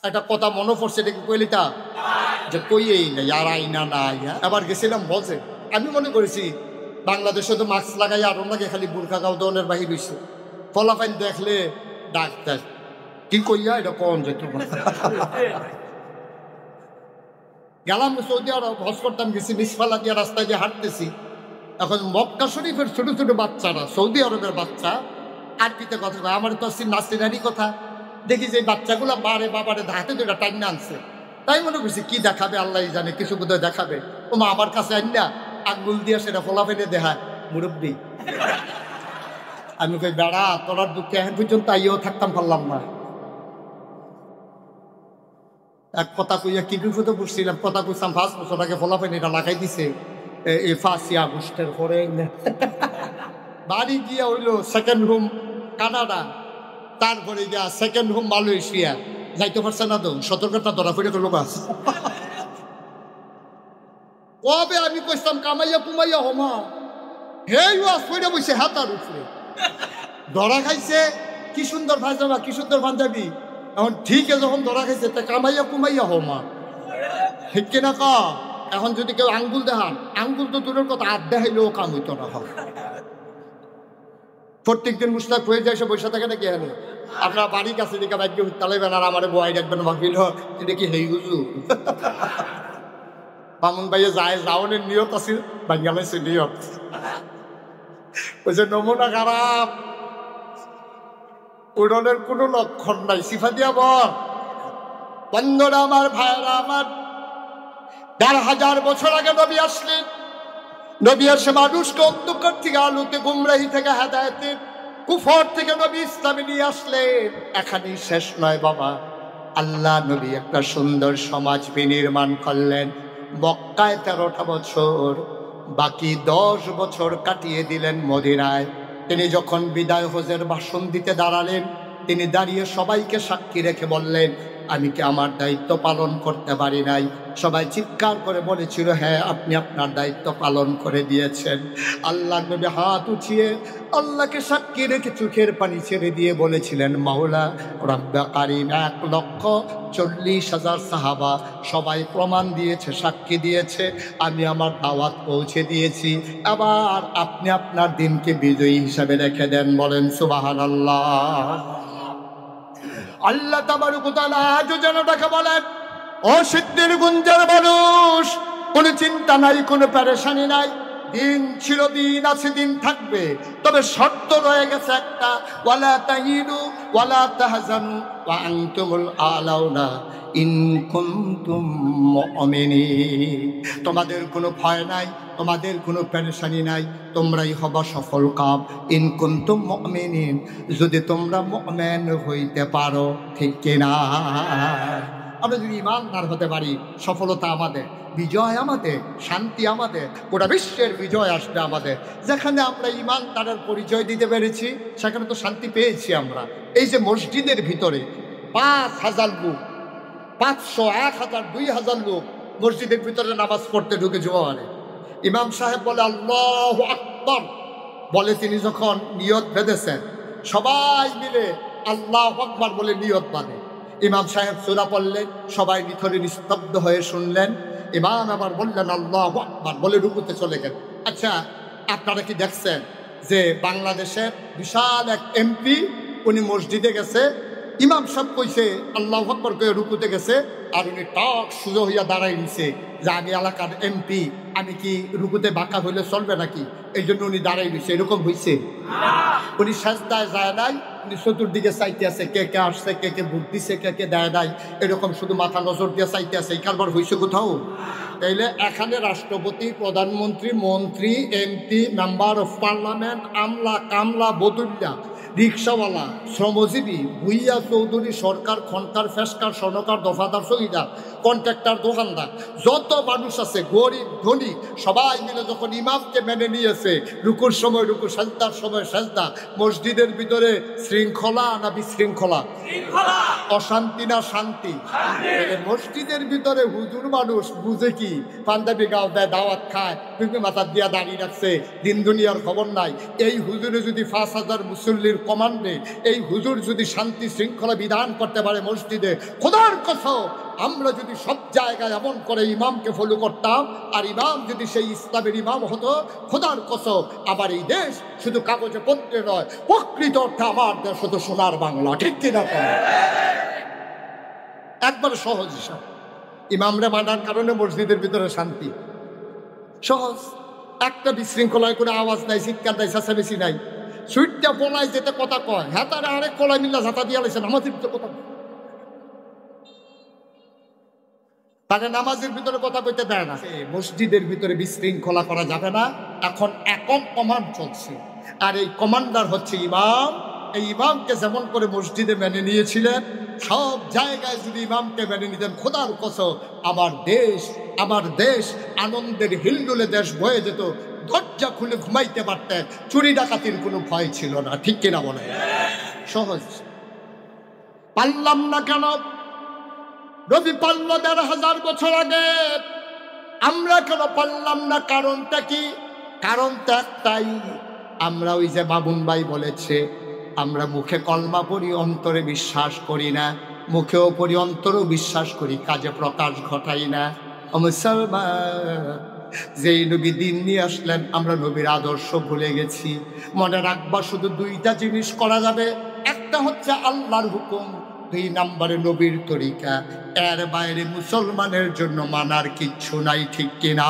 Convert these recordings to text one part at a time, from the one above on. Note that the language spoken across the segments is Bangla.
একটা কথা মনে পড়ছে, এটা কি কইলিতা যে কইয়েই নাই আর আইনা নাই। আবার গেছিলাম বলছে, আমি মনে করেছি বাংলাদেশে তো মাস্ক লাগাই আর ওনাকে খালি বুরখা গাও দনের বাহির হইছে, ফলাফাইন দেখলে ডাক্তার কি কইয়া এটা কম যেত। গেলাম সৌদি আরব, হজ করতাম, গেছি নিসফালা দিয়ে রাস্তায় দিয়ে হাঁটতেছি। এখন মক্কা শরীফের ছোট ছোট বাচ্চারা, সৌদি আরবের বাচ্চা আরবিতে কথা কয়, আমার তো নাসিনারি কথা। দেখি যে বাচ্চাগুলো বারে বাবারে হাতে দুটা টাইনা আনছে, তাই মনে করছি কি দেখাবে আল্লাহ জানে, কিছু বোধহয় দেখাবে। ও মা আমার কাছে আইনা আঙ্গুল দিয়ে সেটা ফলাফেলে দেখায়, মুরব্বী। আমি কই বেড়া তোরার দুঃখে এখন পর্যন্ত আইও থাকতাম পারলাম না। এক কথা কইয়া কি বিপদে পড়ছিলাম, কথা কইতাম 5 বছর আগে ফলাফেন এটা লাগাই দিছে এই 5 আগস্টের পরে। বাড়ি গিয়া হইলো সেকেন্ড হোম কানাডা, তারপরে গিয়া সেকেন্ড হোম মালয়েশিয়া, যাইতে পারছে না তো, সতর্কতা ধরা ফিরে করলো বাস। কবে আমি কইতাম কামাইয়া কুমাইয়া হমা, হেই ওয়াজ ফিরে বসে হাতার উপরে ধরা খাইছে। কি সুন্দর ভাইজামা, কি সুন্দর পাঞ্জাবি, এখন ঠিক যখন ধরা খাইছে তা কামাইয়া কুমাইয়া হমা, ঠিক কিনা ক? এখন যদি কেউ আঙ্গুল দেখান, আঙ্গুল তো দূরের কথা, আর দেখাইলেও কাম হইতো না। প্রত্যেকদিন মুস্তাক হয়ে যায়, সে বৈশা থাকে নাকি? এখানে আপনার বাড়ির কাছে দিকে বাইকে তালাইবেন আর আমার বয় রাখবেন, ভাবিল এটা কি হেই হুজু বামুন ভাইয়ে যায়, যাওয়ানের নিয়ত আছে, বাঙ্গালাইছে নিয়ত। ওই যে নমুনা খারাপ, উড়নের কোনো লক্ষণ নাই, সিফা দিয়া বল। বন্ধুরা আমার, ভাইয়েরা আমার, ১,৫০০ বছর আগে নবী আসলেন। নবী এসে মানুষকে অন্ধকার থেকে আলোতে, গুমরাহি থেকে হেদায়েতে, কুফর থেকে নবী ইসলামে নিয়ে আসলেন। এখানেই শেষ নয় বাবা, আল্লাহ নবী একটা সুন্দর সমাজ বিনির্মাণ করলেন। মক্কায় 13টা বছর, বাকি 10 বছর কাটিয়ে দিলেন মদিনায়। তিনি যখন বিদায় হজের ভাষণ দিতে দাঁড়ালেন, তিনি দাঁড়িয়ে সবাইকে সাক্ষী রেখে বললেন, আমি কি আমার দায়িত্ব পালন করতে পারি নাই? সবাই চিৎকার করে বলেছিল, হ্যাঁ আপনি আপনার দায়িত্ব পালন করে দিয়েছেন। আল্লাহ নবী হাত উঠিয়ে আল্লাহকে সাক্ষী রেখে চোখের পানি ছেড়ে দিয়ে বলেছিলেন, মাওলা রব্বে কারীম, 1,40,000 সাহাবা সবাই প্রমাণ দিয়েছে, সাক্ষী দিয়েছে, আমি আমার দাওয়াত পৌঁছে দিয়েছি। আবার আপনি আপনার দিনকে বিজয়ী হিসাবে রেখে দেন। বলেন সুবহানাল্লাহ। আল্লাহ তাবারক ওয়া তাআলা আজও যেন তাকে বলেন, ও সিদ্ধির গুঞ্জের মানুষ, কোনো চিন্তা নাই, কোনো পেরেশানি নাই, দিন ছিল, দিন আছে, দিন থাকবে, তবে শর্ত রয়ে গেছে একটা, ওয়ালা তাহিনু ওয়ালা তাহজানু ওয়া আনতুমুল আলাউনা ইন কুনতুম মুমিনিন। তোমাদের কোনো ভয় নাই, তোমাদের কোনো পেরেশানি নাই, তোমরাই হবা সফল কাম ইন কুনতুম মুমিনিন, যদি তোমরা মুমিন হইতে পারো। ঠিক কিনা? আমরা যদি ইমানদার হতে পারি, সফলতা আমাদের, বিজয় আমাদের, শান্তি আমাদের, গোটা বিশ্বের বিজয় আসবে আমাদের। যেখানে আমরা ইমানদারের পরিচয় দিতে পেরেছি, সেখানে তো শান্তি পেয়েছি আমরা। এই যে মসজিদের ভিতরে 5,000 লোক, 500, 1,000, 2,000 লোক মসজিদের ভিতরে নামাজ পড়তে ঢুকে জোয়ারে, ইমাম সাহেব বলে আল্লাহু আকবার, বলে তিনি যখন নিয়ত বেঁধেছেন, সবাই মিলে আল্লাহু আকবার বলে নিয়ত বাঁধে। ইমাম সাহেব সূরা পড়লেন, সবাই নিথরে নিস্তব্ধ হয়ে শুনলেন। ইমাম আবার বললেন আল্লাহু আকবার বলে রুকুতে চলে গেলেন। আচ্ছা, আপনারা কি দেখছেন যে বাংলাদেশের বিশাল এক এমপি, উনি মসজিদে গেছে, ইমাম সাহেব কইছে আল্লাহু আকবার কয়ে রুকুতে গেছে, আর উনি টক সোজা হইয়া দাঁড়াই নিছে যে আমি এলাকার এমপি, আমি কি রুকুতে বাঁকা হইলে চলবে নাকি? এই জন্য উনি দাঁড়াই নিছে। এরকম হয়েছে? উনি সাজদায় যায় নাই, উনি চতুর্দিকে চাইতে আছে, কে কে আসছে, কে কে ভোট দিছে, কে কে দেয় নাই, এরকম শুধু মাথা নজর দিয়ে চাইতে আছে। এই কারবার হয়েছে কোথাও? তাইলে এখানে রাষ্ট্রপতি, প্রধানমন্ত্রী, মন্ত্রী, এমপি, মেম্বার অফ পার্লামেন্ট, আমলা কামলা বদুল্লা, রিক্সাওয়ালা, শ্রমজীবী, ভুইয়া চৌধুরী, সরকার, খনকার, ফেসকার, স্বর্ণকার, দফাদার, চৌকিদার, কন্ট্রাক্টর, দোকানদার, যত মানুষ আছে, গরিব ধনী, সবাই মিলে যখন ইমামকে মেনে নিয়েছে, রুকুর সময় রুকু, সাজদার সময় সাজদা, মসজিদের ভিতরে শৃঙ্খলা না বিশৃঙ্খলা? অশান্তি না শান্তি? মসজিদের ভিতরে হুজুর মানুষ বুঝে কি, পাঞ্জাবি গাও দেয়, দাওয়াত খায়, তুমি মাথা দিয়া দাঁড়িয়ে রাখছে, দিন দুনিয়ার খবর নাই। এই হুজুরে যদি 5,000 মুসল্লির কমান্ডে এই হুজুর যদি শান্তি শৃঙ্খলা বিধান করতে পারে মসজিদে, খোদার কসম আমরা যদি সব জায়গায় এমন করে ইমামকে ফলো করতাম, আর ইমাম যদি সেই ইসলামের ইমাম হতো, খোদার কসম আমার এই দেশ শুধু কাগজে পত্রে নয়, প্রকৃত অর্থে আমার দেশ হতো সোনার বাংলা। ঠিক কিনা? একবার সহজ হিসাব, ইমামরা মানার কারণে মসজিদের ভিতরে শান্তি সহজ। একটা বিশৃঙ্খলায় করে আওয়াজ নাই, চিৎকার নাই, চেঁচামেচি নাই। সুইটটা বলাই যেতে কথা কয়, হ্যাঁ তারা আরেক কলাই মিল্লা ঝাঁটা দিয়ে আলাইছেন আমাদের কথা, তাকে নামাজের ভিতরে কথা কইতে দেয় না। মসজিদের ভিতরে বিশৃঙ্খলা করা যাবে না। এখন একক কমান্ড চলছে, আর এই কমান্ডার হচ্ছে ইমাম। এই ইমামকে যেমন করে মসজিদে মেনে নিয়েছিলেন, সব জায়গায় যদি ইমামকে মেনে নিতেন, খোদার কসম আমার দেশ আনন্দের হিলডুলে দেশ বয়ে যেত। দরজা খুলে ঘুমাইতে পারতেন, চুরি ডাকাতির কোনো ভয় ছিল না। ঠিক কিনা বলে? সহজ। পারলাম না কেন? নবী পারল ১,৫০০ বছর আগে, আমরা কেন পারলাম না? কারণটা কি? কারণটা একটাই, আমরা ওই যে বাবুন ভাই বলেছে, আমরা মুখে কলমা পড়ি, অন্তরে বিশ্বাস করি না। মুখেও পড়ি, অন্তরেও বিশ্বাস করি, কাজে প্রকাশ ঘটাই না। মুসলমান, যেই নবী দিন নিয়ে আসলেন, আমরা নবীর আদর্শ ভুলে গেছি। মনে রাখবা, শুধু দুইটা জিনিস করা যাবে, একটা হচ্ছে আল্লাহর হুকুম, ২ নম্বরে নবীর তরিকা। এর বাইরে মুসলমানের জন্য মানার কিচ্ছু নাই। ঠিক কিনা?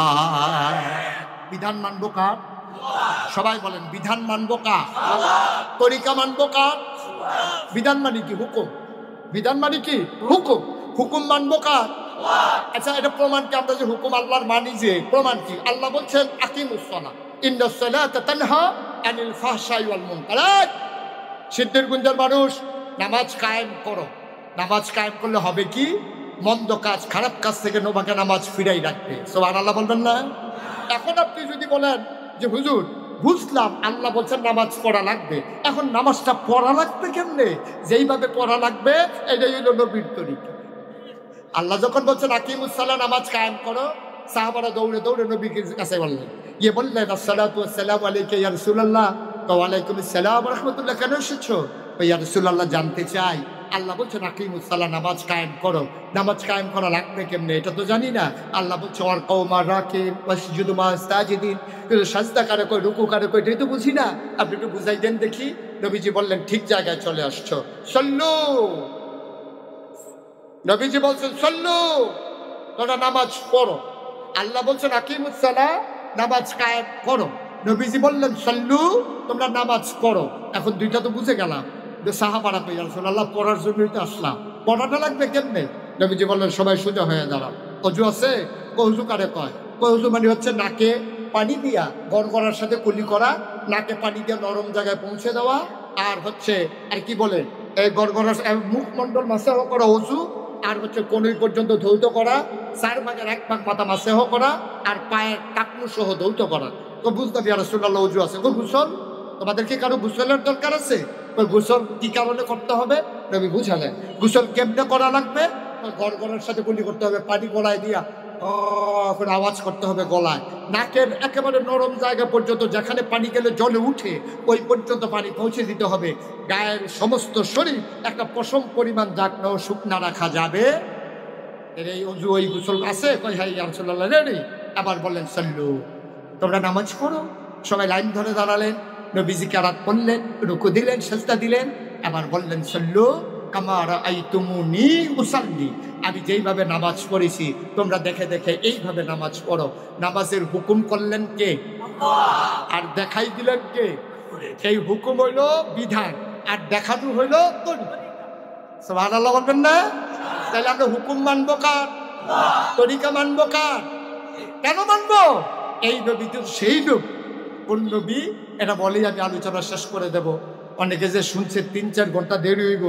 বিধান মানবো কার? সবাই বলেন, বিধান মানবো কার? তরিকা মানবো কার? বিধান মানে কি? হুকুম। বিধান মানে কি? হুকুম। হুকুম মানবো কার? আচ্ছা, এটা প্রমাণ কি? আমরা যে হুকুম আল্লাহর মানি, যে প্রমাণ কি? আল্লাহ বলছেন আকিমুস সালাহ ইন্নাস সালাতা তানহা আনিল ফাহশাই ওয়াল মুনকার। সিদ্ধিরগঞ্জের মানুষ, নামাজ কায়েম করো। নামাজ কায়েম করলে হবে কি? মন্দ কাজ, খারাপ কাজ থেকে নোবাকে নামাজ ফিরাই রাখবে। সুবহানাল্লাহ বলবেন না? এখন আপনি যদি বলেন যে হুজুর বুঝলাম আল্লাহ বলছেন নামাজ পড়া লাগবে, এখন নামাজটা পড়া লাগবে কেমনে? যেইভাবে পড়া লাগবে এটাই হলো নবীর তরিকা। আল্লাহ যখন বলছেন আকিমুস সালাহ, নামাজ কায়েম করো, সাহাবারা দৌড়ে দৌড়ে নবীর কাছে বললেন, গিয়ে বললেন আসসালাতু ওয়াসসালামু আলাইকা ইয়া রাসূলুল্লাহ। ওয়া আলাইকুম আসসালাম ওয়া রাহমাতুল্লাহ। কেন এসেছো? ইয়া রাসূলুল্লাহ, জানতে চাই, আল্লাহ বলছেন আকিমুস সালাহ, নামাজ কায়েম করো। নামাজ কায়েম করা লাগবে কেমনে? এটা তো জানি না। আল্লাহ বলছে ওয়ার কওমা রাকিন ওয়াসজুদু মা সাজিদিন, সাজদা করে কই, রুকু করে কই, এটাই তো বুঝি না, আপনি একটু বুঝাই দেন দেখি। নবীজি বললেন ঠিক জায়গায় চলে আসছো, সল্লু। নবীজি বলছেন সল্লু, তোমরা নামাজ পড়ো। আল্লাহ বলছেন আকিমুস সালাহ, নামাজ কায়েম করো। নবীজি বললেন সল্লু, তোমরা নামাজ পড়ো। এখন দুইটা তো বুঝে গেলাম। সাহাবারা কই, রাসূলুল্লাহ পড়ার জন্যই তো আসলাম, পড়াটা লাগবে কেমনে? নবীজি বললেন সবাই সোজা হয়ে দাঁড়াও। অজু আছে? অজু কারে কয়? অজু মানে হচ্ছে নাকে পানি দিয়া গড়গড়ার সাথে কুলি করা, নাকে পানি দিয়ে নরম জায়গায় পৌঁছে দেওয়া, আর হচ্ছে আর কি বলে এই গড়গড়ার মুখমণ্ডল মাসাহ করা অজু, আর হচ্ছে কনুই পর্যন্ত ধৌত করা, 4 ভাগের 1 ভাগ মাথা মাসেহ করা, আর পায়ের টাকনু সহ ধৌত করা। তো বুঝতে ইয়া রাসূলুল্লাহ অজু আছে। গোসল, তোমাদের কি কারো গোসলের দরকার আছে? গোসল কি কারণে করতে হবে? নবী বুঝালেন। গোসল কেমনে করা লাগবে? গড়গড়ার সাথে কুলি করতে হবে, পানি গলায় দিয়া করে আওয়াজ করতে হবে গলায়, নাকের একেবারে নরম জায়গা পর্যন্ত, যেখানে পানি গেলে জলে উঠে ওই পর্যন্ত পানি পৌঁছে দিতে হবে। গায়ের সমস্ত শরীর একটা পশম পরিমাণ জাগনা ও শুকনা রাখা যাবে। এর এই অজু ওই গোসল আছে? কই হাই রাসূলুল্লাহ রেডি। আবার বললেন সল্লু, তোমরা নামাজ পড়ো। সবাই লাইন ধরে দাঁড়ালেন, নবীজি কেরাত পড়লেন, রুকু দিলেন, সিজদা দিলেন, আবার বললেন সল্লু কামা রাআইতুমুনি উসাল্লি, আমি যেইভাবে নামাজ পড়েছি তোমরা দেখে দেখে এইভাবে নামাজ পড়ো। নামাজের হুকুম করলেন কে? আর দেখাই দিলেন কে? সেই হুকুম হইল বিধান, আর দেখানো হইল তরিকা। সুবহানাল্লাহ বলবেন না? তাহলে আমরা হুকুম মানবো কার? তরিকা মানবো কার? কেন মানবো? এই নবী তো সেই লোক। কোন নবী? এটা বলেই আমি আলোচনা শেষ করে দেব। অনেকে যে শুনছে 3-4 ঘন্টা দেরি হইব,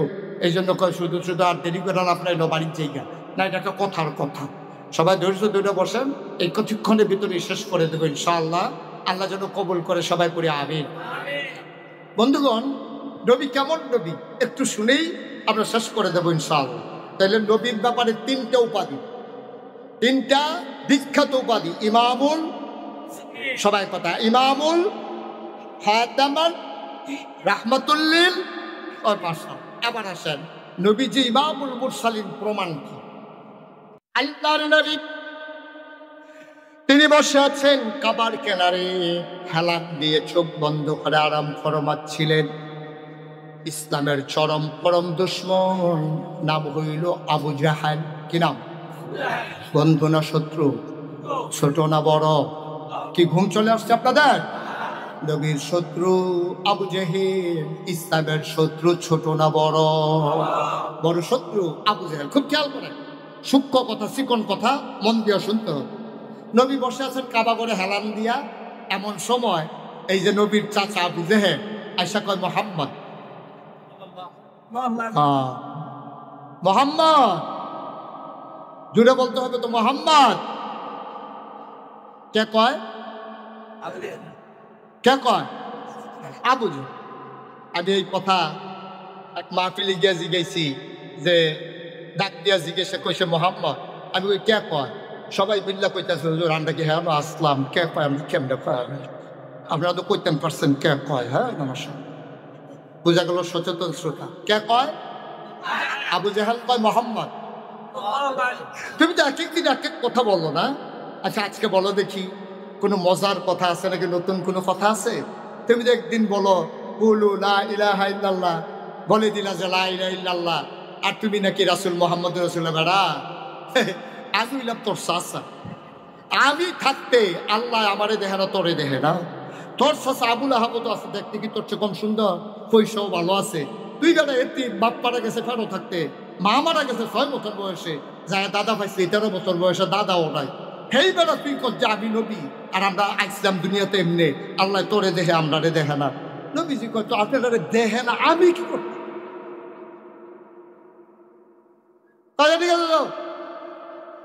এই জন্য কয় শুধু শুধু আর দেরি করে আপনার এলো বাড়ির জায়গা না, এটা একটা কথার কথা। সবাই ধৈর্য ধরে বসেন, এই কিছুক্ষণের ভিতরে শেষ করে দেবো ইনশাআল্লাহ। আল্লাহ যেন কবুল করে, সবাই করে আমিন। বন্ধুগণ, নবী কেমন নবী একটু শুনেই আমরা শেষ করে দেবো ইনশাআল্লাহ। তাহলে নবীর ব্যাপারে 3টা উপাধি, 3টা বিখ্যাত উপাধি। ইমামুল, সবাই কথা, ইমামুল, খাতামান, রাহমাতুল্লিল বাশার। এবার আসেন নবীজি ইমামুল মুরসালিন প্রমাণ কি? আল্লাহর নবী তিনি বসে আছেন কাবার কিনারে, হেলান দিয়ে চোখ বন্ধ করে আরাম ফরমাচ্ছিলেন। ইসলামের চরম পরম দুশমন নাম হইল আবু জাহাল। কি নাম? বন্ধু না শত্রু? ছোট না বড়? কি ঘুম চলে আসছে আপনাদের? নবীর শত্রু আবু জেহেল, ইসলামের শত্রু ছোট না বড়? বড় শত্রু আবু জেহেল। খুব খেয়াল করেন, সূক্ষ্ম কথা, চিকন কথা মন দিয়ে শুনতে হবে। নবী বসে আছেন কাবা করে হেলান দিয়া। এমন সময় এই যে নবীর চাচা আবু জেহেল আয়সা কয়, মোহাম্মদ, মোহাম্মদ। জুড়ে বলতে হবে তো, মোহাম্মদ। কে কয়? কে কয়? আবু জেহেল। আমি এই কথা এক মাহফিলে গিয়া জিজ্ঞাসি, যে ডাক দিয়া জিজ্ঞাসা কইছে মোহাম্মদ। আমি ওই কে কয়? সবাই বিল্লা কইতেছে, হুজুর আমরা কি হ্যাঁ আসলাম, কে কয়? আমি কেমনে কয়? আপনারা তো কইতেন পারছেন কে কয়। হ্যাঁ নমস্কার, বোঝা গেল সচেতন শ্রোতা। কে কয়? আবু জেহেল কয় মোহাম্মদ। তুমি তো এক একদিন এক এক কথা বলো না। আচ্ছা আজকে বলো দেখি, কোনো মজার কথা আছে নাকি, নতুন কোনো কথা আছে? তুমি তো একদিন বলো কুলু লা ইলাহা ইল্লাল্লাহ, বলে দিলা যে লা ইলাহা ইল্লাল্লাহ, আর তুমি নাকি রাসূল মুহাম্মদ রাসূলুল্লাহ। বেড়া আমি হইলাম তোর চাচা। আমি থাকতে আল্লাহ আমারে দেখে না, তোরে দেখে না? তোর চাচা আবুল আহাব তো আছে, দেখতে কি তোর চেয়ে কম সুন্দর? পয়সাও ভালো আছে। তুই গেলে এটি বাপ মারা গেছে ফেরো থাকতে, মা মারা গেছে 6 বছর বয়সে, যায় দাদা পাইছে 13 বছর বয়সে, দাদাও নাই। সেই বেলা তুই কর যে আমি নবী, আর আমরা আইসলাম দুনিয়াতে এমনি, আল্লাহ তোরে দেখে আমরা রে দেখে না। নবীজি কয় তো আপনারা দেখে না, আমি কি করব?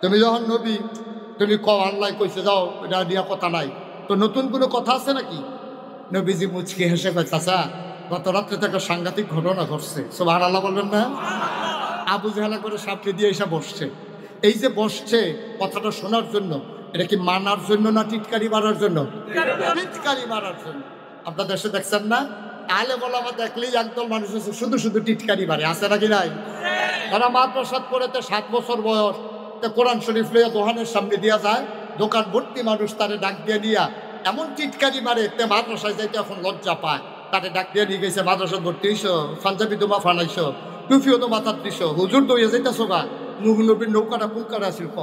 তুমি যখন নবী, তুমি কও আল্লাহ কইছে যাও, এটা নিয়ে কথা নাই। তো নতুন কোনো কথা আছে নাকি? নবীজি মুচকি হেসে কয়, চাচা গত রাত্রে থেকে সাংঘাতিক ঘটনা ঘটছে। সুবহানাল্লাহ বলবেন না? আবু জেহেল করে সাপড়ে দিয়ে এসে বসছে। এই যে বসছে কথাটা শোনার জন্য, এটা কি মানার জন্য না টিটকারি মারার জন্য? টিটকারি মারার জন্য। আপনার দেশে দেখছেন না, আলে বলামা দেখলেই একদল মানুষ আছে শুধু শুধু টিটকারি মারে, আছে নাকি নাই? তারা মাদ্রাসাত পড়েতে 7 বছর বয়স, কোরআন শরীফ লইয়া দোকানের সামনে দিয়া যায়, দোকান ভর্তি মানুষ তারে ডাক দিয়ে নিয়া এমন টিটকারি মারে, তে মাদ্রাসায় যাইতে এখন লজ্জা পায়। তারে ডাক দিয়ে নিয়ে গেছে, মাদ্রাসা ভর্তি হইছো, পাঞ্জাবি তোমা ফানাইছো, টুফিও তো মাথার দিছো, হুজুর দইয়া যাইতেছো গা। নুহ নবীর নৌকাটা কোন কারে আসিল? ক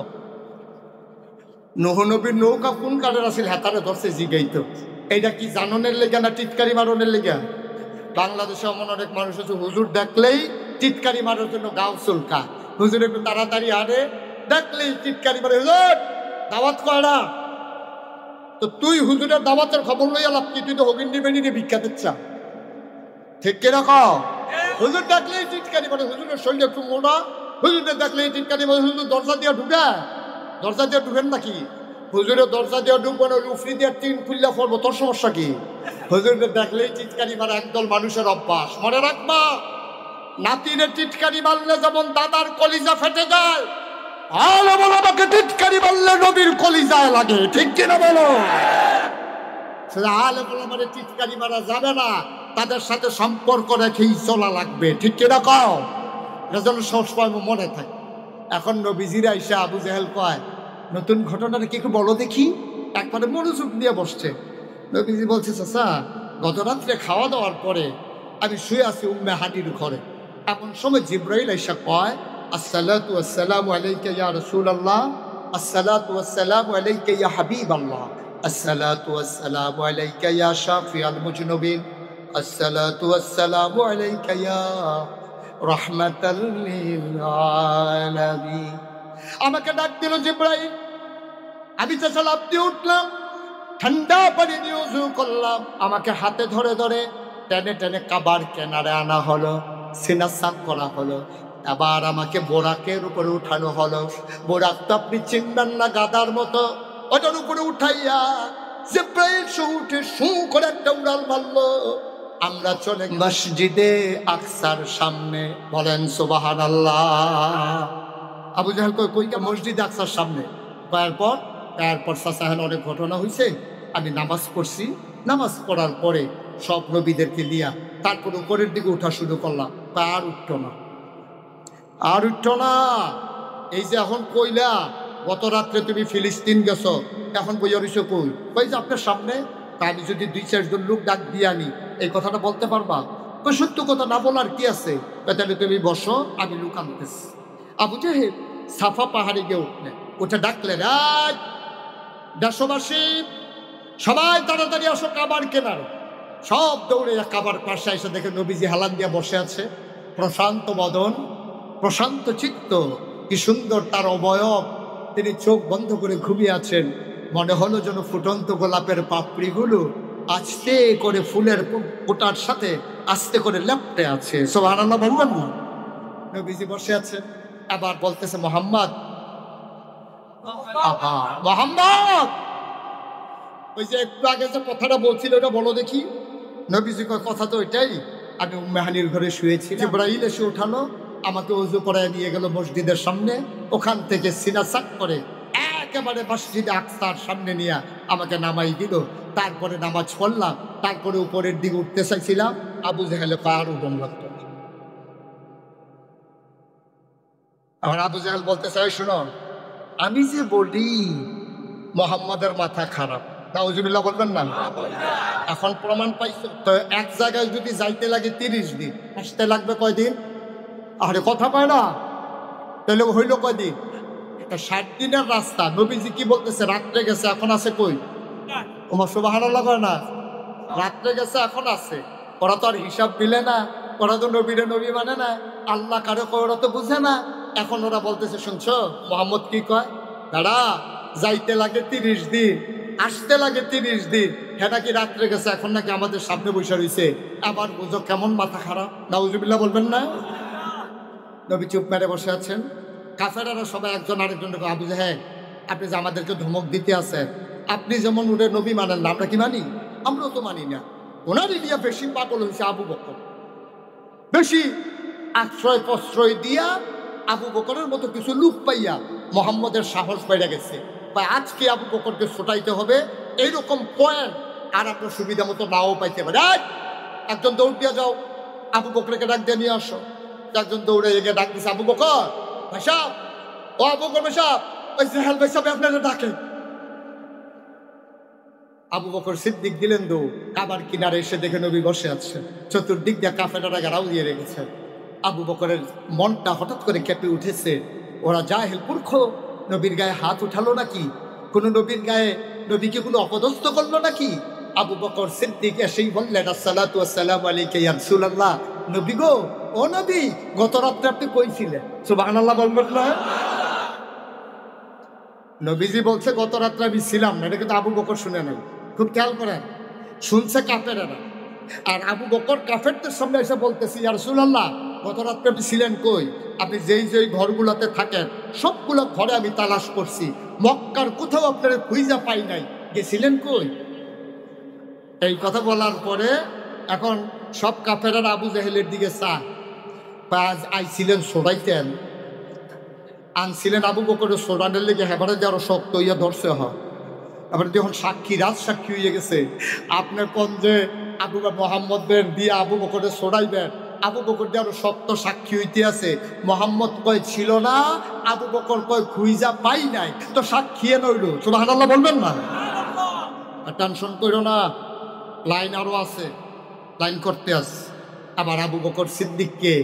নুহ নবীর নৌকা কোন কারের আসিল? হাতারে ধরছে জিগাইতো। এইটা কি জাননের লেগা না টিটকারি মারনের লেগা? বাংলাদেশে এমন অনেক মানুষ আছে হুজুর দেখলেই টিটকারি মারার জন্য গাও চুলকা। হুজুর একটু তাড়াতাড়ি আরে, দেখলেই টিটকারি মারে, হুজুর দাওয়াত কয় না। তো তুই হুজুরের দাওয়াতের খবর লইয়া লাভ কি? তুই তো হবিন্দি বেনিরে ভিক্ষা দিচ্ছা, ঠিক কিনা কও? হুজুর দেখলেই টিটকারি মারে, হুজুরের শরীর একটু মোটা, হুজুরের দেখলেই টিটকারি মারে। হুজুর দরজা দিয়ে ঢুকে, দরজা দিয়ে ঢুকেন নাকি? হুজুরের দরজা দিয়ে ঢুকবো না, উফরি দিয়ে টিন খুললে পড়বো, তোর সমস্যা কি? হুজুরের দেখলেই টিটকারি মারা একদল মানুষের অভ্যাস। মনে রাখবা, নাতিরে টিটকারি মারলে যেমন দাদার কলিজা ফেটে যায়, আলো বলো আমাকে টিটকারি মারলে নবীর কলিজায় লাগে, ঠিক কিনা বলো? আলে বলো মানে টিটকারি মারা যাবে না, তাদের সাথে সম্পর্ক রেখেই চলা লাগবে, ঠিক কিনা কও? এটা যেন সবসময় মনে থাকে। এখন নবীজিরা আইসা আবু জেহেল কয়, নতুন ঘটনাটা কি একটু বলো দেখি। একবারে মনোযোগ দিয়ে বসছে। নবীজি বলছে, চাচা গত রাত্রে খাওয়া দাওয়ার পরে আমি শুয়ে আছি উম্মে হানির ঘরে। এমন সময় জিব্রাইল আইসা কয়, আসসালাতু ওয়াসসালামু আলাইকা ইয়া রাসূলুল্লাহ, আসসালাতু ওয়াসসালামু আলাইকা ইয়া হাবিবাল্লাহ, আসসালাতু ওয়াসসালামু আলাইকা ইয়া শাফিআল মুজনুবিন, আসসালাতু ওয়াসসালামু আলাইকা ইয়া রাহমাতাল লিল আলামিন। আমাকে ডাক দিল জিব্রাইল। আমি চাচা লাফ দিয়ে উঠলাম, ঠান্ডা পানি দিয়ে উযু করলাম। আমাকে হাতে ধরে ধরে টেনে টেনে কাবার কিনারে আনা হলো, সিনা সাফ করা হলো। আবার আমাকে বোরাকের উপরে উঠানো হলো। বোরাক তো আপনি চিনবেন না, গাদার মতো। ওটার উপরে উঠাইয়া জিব্রাইল উঠে শু করে একটা উড়াল মারলো। আমরা চলে মসজিদে আকসার সামনে। বলেন সুবহানাল্লাহ। আবু জাহেল কইকা মসজিদে আকসার সামনে। এরপর চাচা অনেক ঘটনা হয়েছে। আমি নামাজ পড়ছি। নামাজ পড়ার পরে সব নবীদেরকে নিয়া। তারপর উপরের দিকে উঠা শুরু করলাম, আর উঠতো না, আর উঠতো না। এই যে এখন কইলা গত রাত্রে তুমি ফিলিস্তিন গেছো, এখন বইয়া রইছো কই? কই যে আপনার সামনে। তা আমি যদি 2-4 জন লোক ডাক দিয়ে আনি, এই কথাটা বলতে পারবা? তো সত্য কথা না বলার কি আছে? তাহলে তুমি বসো, আমি লোক আনতেছি। আবু জাহেল সাফা পাহাড়ে গিয়ে উঠলেন, উঠে ডাকলেন, দেশবাসী সবাই তাড়াতাড়ি আসো কাবার কেনার। সব দৌড়ে কাবার পাশে এসে দেখে নবীজি হেলান দিয়ে বসে আছে, প্রশান্ত বদন, প্রশান্ত চিত্ত, কি সুন্দর তার অবয়ব। তিনি চোখ বন্ধ করে ঘুমিয়ে আছেন। মনে হলো যেন ফুটন্ত গোলাপের পাপড়িগুলো আস্তে করে ফুলের ফোঁটার সাথে আস্তে করে লেপটে আছে। সুবহানাল্লাহ বলবেন না? নবীজি বসে আছেন, আবার বলতেছে মোহাম্মদ, মোহাম্মদ। ওই যে একটু আগে যে কথাটা বলছিল ওটা বলো দেখি। নবীজি কয়, কথা তো ওইটাই, আমি উম্মেহানির ঘরে শুয়েছি, জিবরাইল এসে উঠালো, আমাকে ওযু করায় নিয়ে গেল মসজিদের সামনে। ওখান থেকে সিনা সাক করে একেবারে মসজিদে আকসার সামনে নিয়ে আমাকে নামাই দিল। তারপরে নামাজ পড়লাম, তারপরে উপরের দিকে উঠতে চাইছিলাম। আবু জাহেল কার উদম লাগতো। আমার আবু জাহেল বলতে চাই, শোনো, আমি যে বলি মোহাম্মদের মাথা খারাপ, নাউজুবিল্লাহ বলবেন না? এখন প্রমাণ পাইছো তো। এক জায়গায় যদি যাইতে লাগে 30 দিন, আসতে লাগবে কয়দিন? আরে কথা পায় না, তাহলে হইল কয়দিন? 60 দিনের রাস্তা। নবীজি কি বলতেছে? রাত্রে গেছে, এখন আছে কই? তোমার সুবহানাল্লাহ করে না? রাত্রে গেছে, এখন আছে। ওরা তো আর হিসাব দিলে না, ওরা তো নবীরে নবী মানে না, আল্লাহ কারো ওরা তো বুঝে না। এখন ওরা বলতেছে, শুনছো মোহাম্মদ কি কয়? দাঁড়া, যাইতে লাগে 30 দিন, আসতে লাগে 30 দিন। হ্যাঁ নাকি রাত্রে গেছে, এখন নাকি আমাদের সামনে বসে রয়েছে। আবার বুঝো কেমন মাথা খারাপ। নাউজুবিল্লাহ বলবেন না? নবী চুপ মেরে বসে আছেন। কাফেরারা সবাই একজন আরেকজনকে, আবু জাহেল আপনি যে আমাদেরকে ধমক দিতে আছেন, আপনি যেমন ওরে নবী মানেন না, আমরা কি মানি? আমরাও তো মানি না। ওনারই দিয়া বেশি পাগল হয়েছে আবু বকর, বেশি আশ্রয় প্রশ্রয় দিয়া আবু বকরের মতো কিছু লোক পাইয়া মোহাম্মদের সাহস বেড়ে গেছে। বা আজকে আবু বকরকে ছোটাইতে হবে, এইরকম পয়েন্ট আর আপনার সুবিধা মতো নাও পাইতে পারে। একজন দৌড় দিয়ে যাও, আবু বকরকে ডাক দিয়ে নিয়ে আসো। একজন দৌড়ে গিয়ে ডাক দিচ্ছে, আবু বকর ভাই সাহেব, ও আবু বকর ভাই সাহেব, ওই জাহেল ভাই সাহেব আপনারা ডাকে। আবু বকর সিদ্দিক দিলেন দৌড়। কাবার কিনারে এসে দেখে নবী বসে আছে, চতুর্দিক দিয়ে কাফেরারা ঘেরাও দিয়ে রেখেছে। আবু বকরের মনটা হঠাৎ করে কেঁপে উঠেছে। ওরা জাহেল মূর্খ, নবীর গায়ে হাত উঠালো নাকি? কোন নবীর গায়ে নবীকে কোনো অপদস্থ করলো নাকি? আবু বকর সিদ্দিক এসেই বললেন, আসসালাতু ওয়াসসালামু আলাইকা ইয়া রাসূলুল্লাহ। নবী গো, ও নবী, গত রাত্রে আপনি কই ছিলেন? সুবহানাল্লাহ বলবেন না? নবীজি বলছে গত রাত্রে আমি ছিলাম না, এটা কিন্তু আবু বকর শুনে নাই। খুব খেয়াল করেন, শুনছে কাফেরেরা। আর আবু বকর কাফেরদের সামনে এসে বলতেছি, ইয়া রাসূলুল্লাহ গত রাত্রে আপনি ছিলেন কই? আপনি যেই যেই ঘরগুলোতে থাকেন সবগুলো ঘরে আমি তালাশ করছি, মক্কার কোথাও আপনার খুঁজা পাই নাই, গেছিলেন কই? এই কথা বলার পরে এখন সব কাফেরেরা আবু জাহেলের দিকে চায়। আইছিলেন সরাইতেন, আনছিলেন আবু বকরের সোরানের লেগে হেবারে যে আরো শক্ত ইয়া ধরছে হয়। আবার যখন সাক্ষী, রাজ সাক্ষী হয়ে গেছে, আপনার কোন যে আবু মোহাম্মদের দিয়ে আবু বকরের সোরাইবেন, আবু বকর দিয়ে আরো শক্ত সাক্ষী হইতে আছে। মোহাম্মদ কয় ছিল না, আবু বকর কয় খুঁজা পাই নাই, তো সাক্ষী নইল। সুবহানাল্লাহ বলবেন না? টেনশন করো না, লাইন আরো আছে, লাইন করতে আস। আবার আবু বকর সিদ্দিককে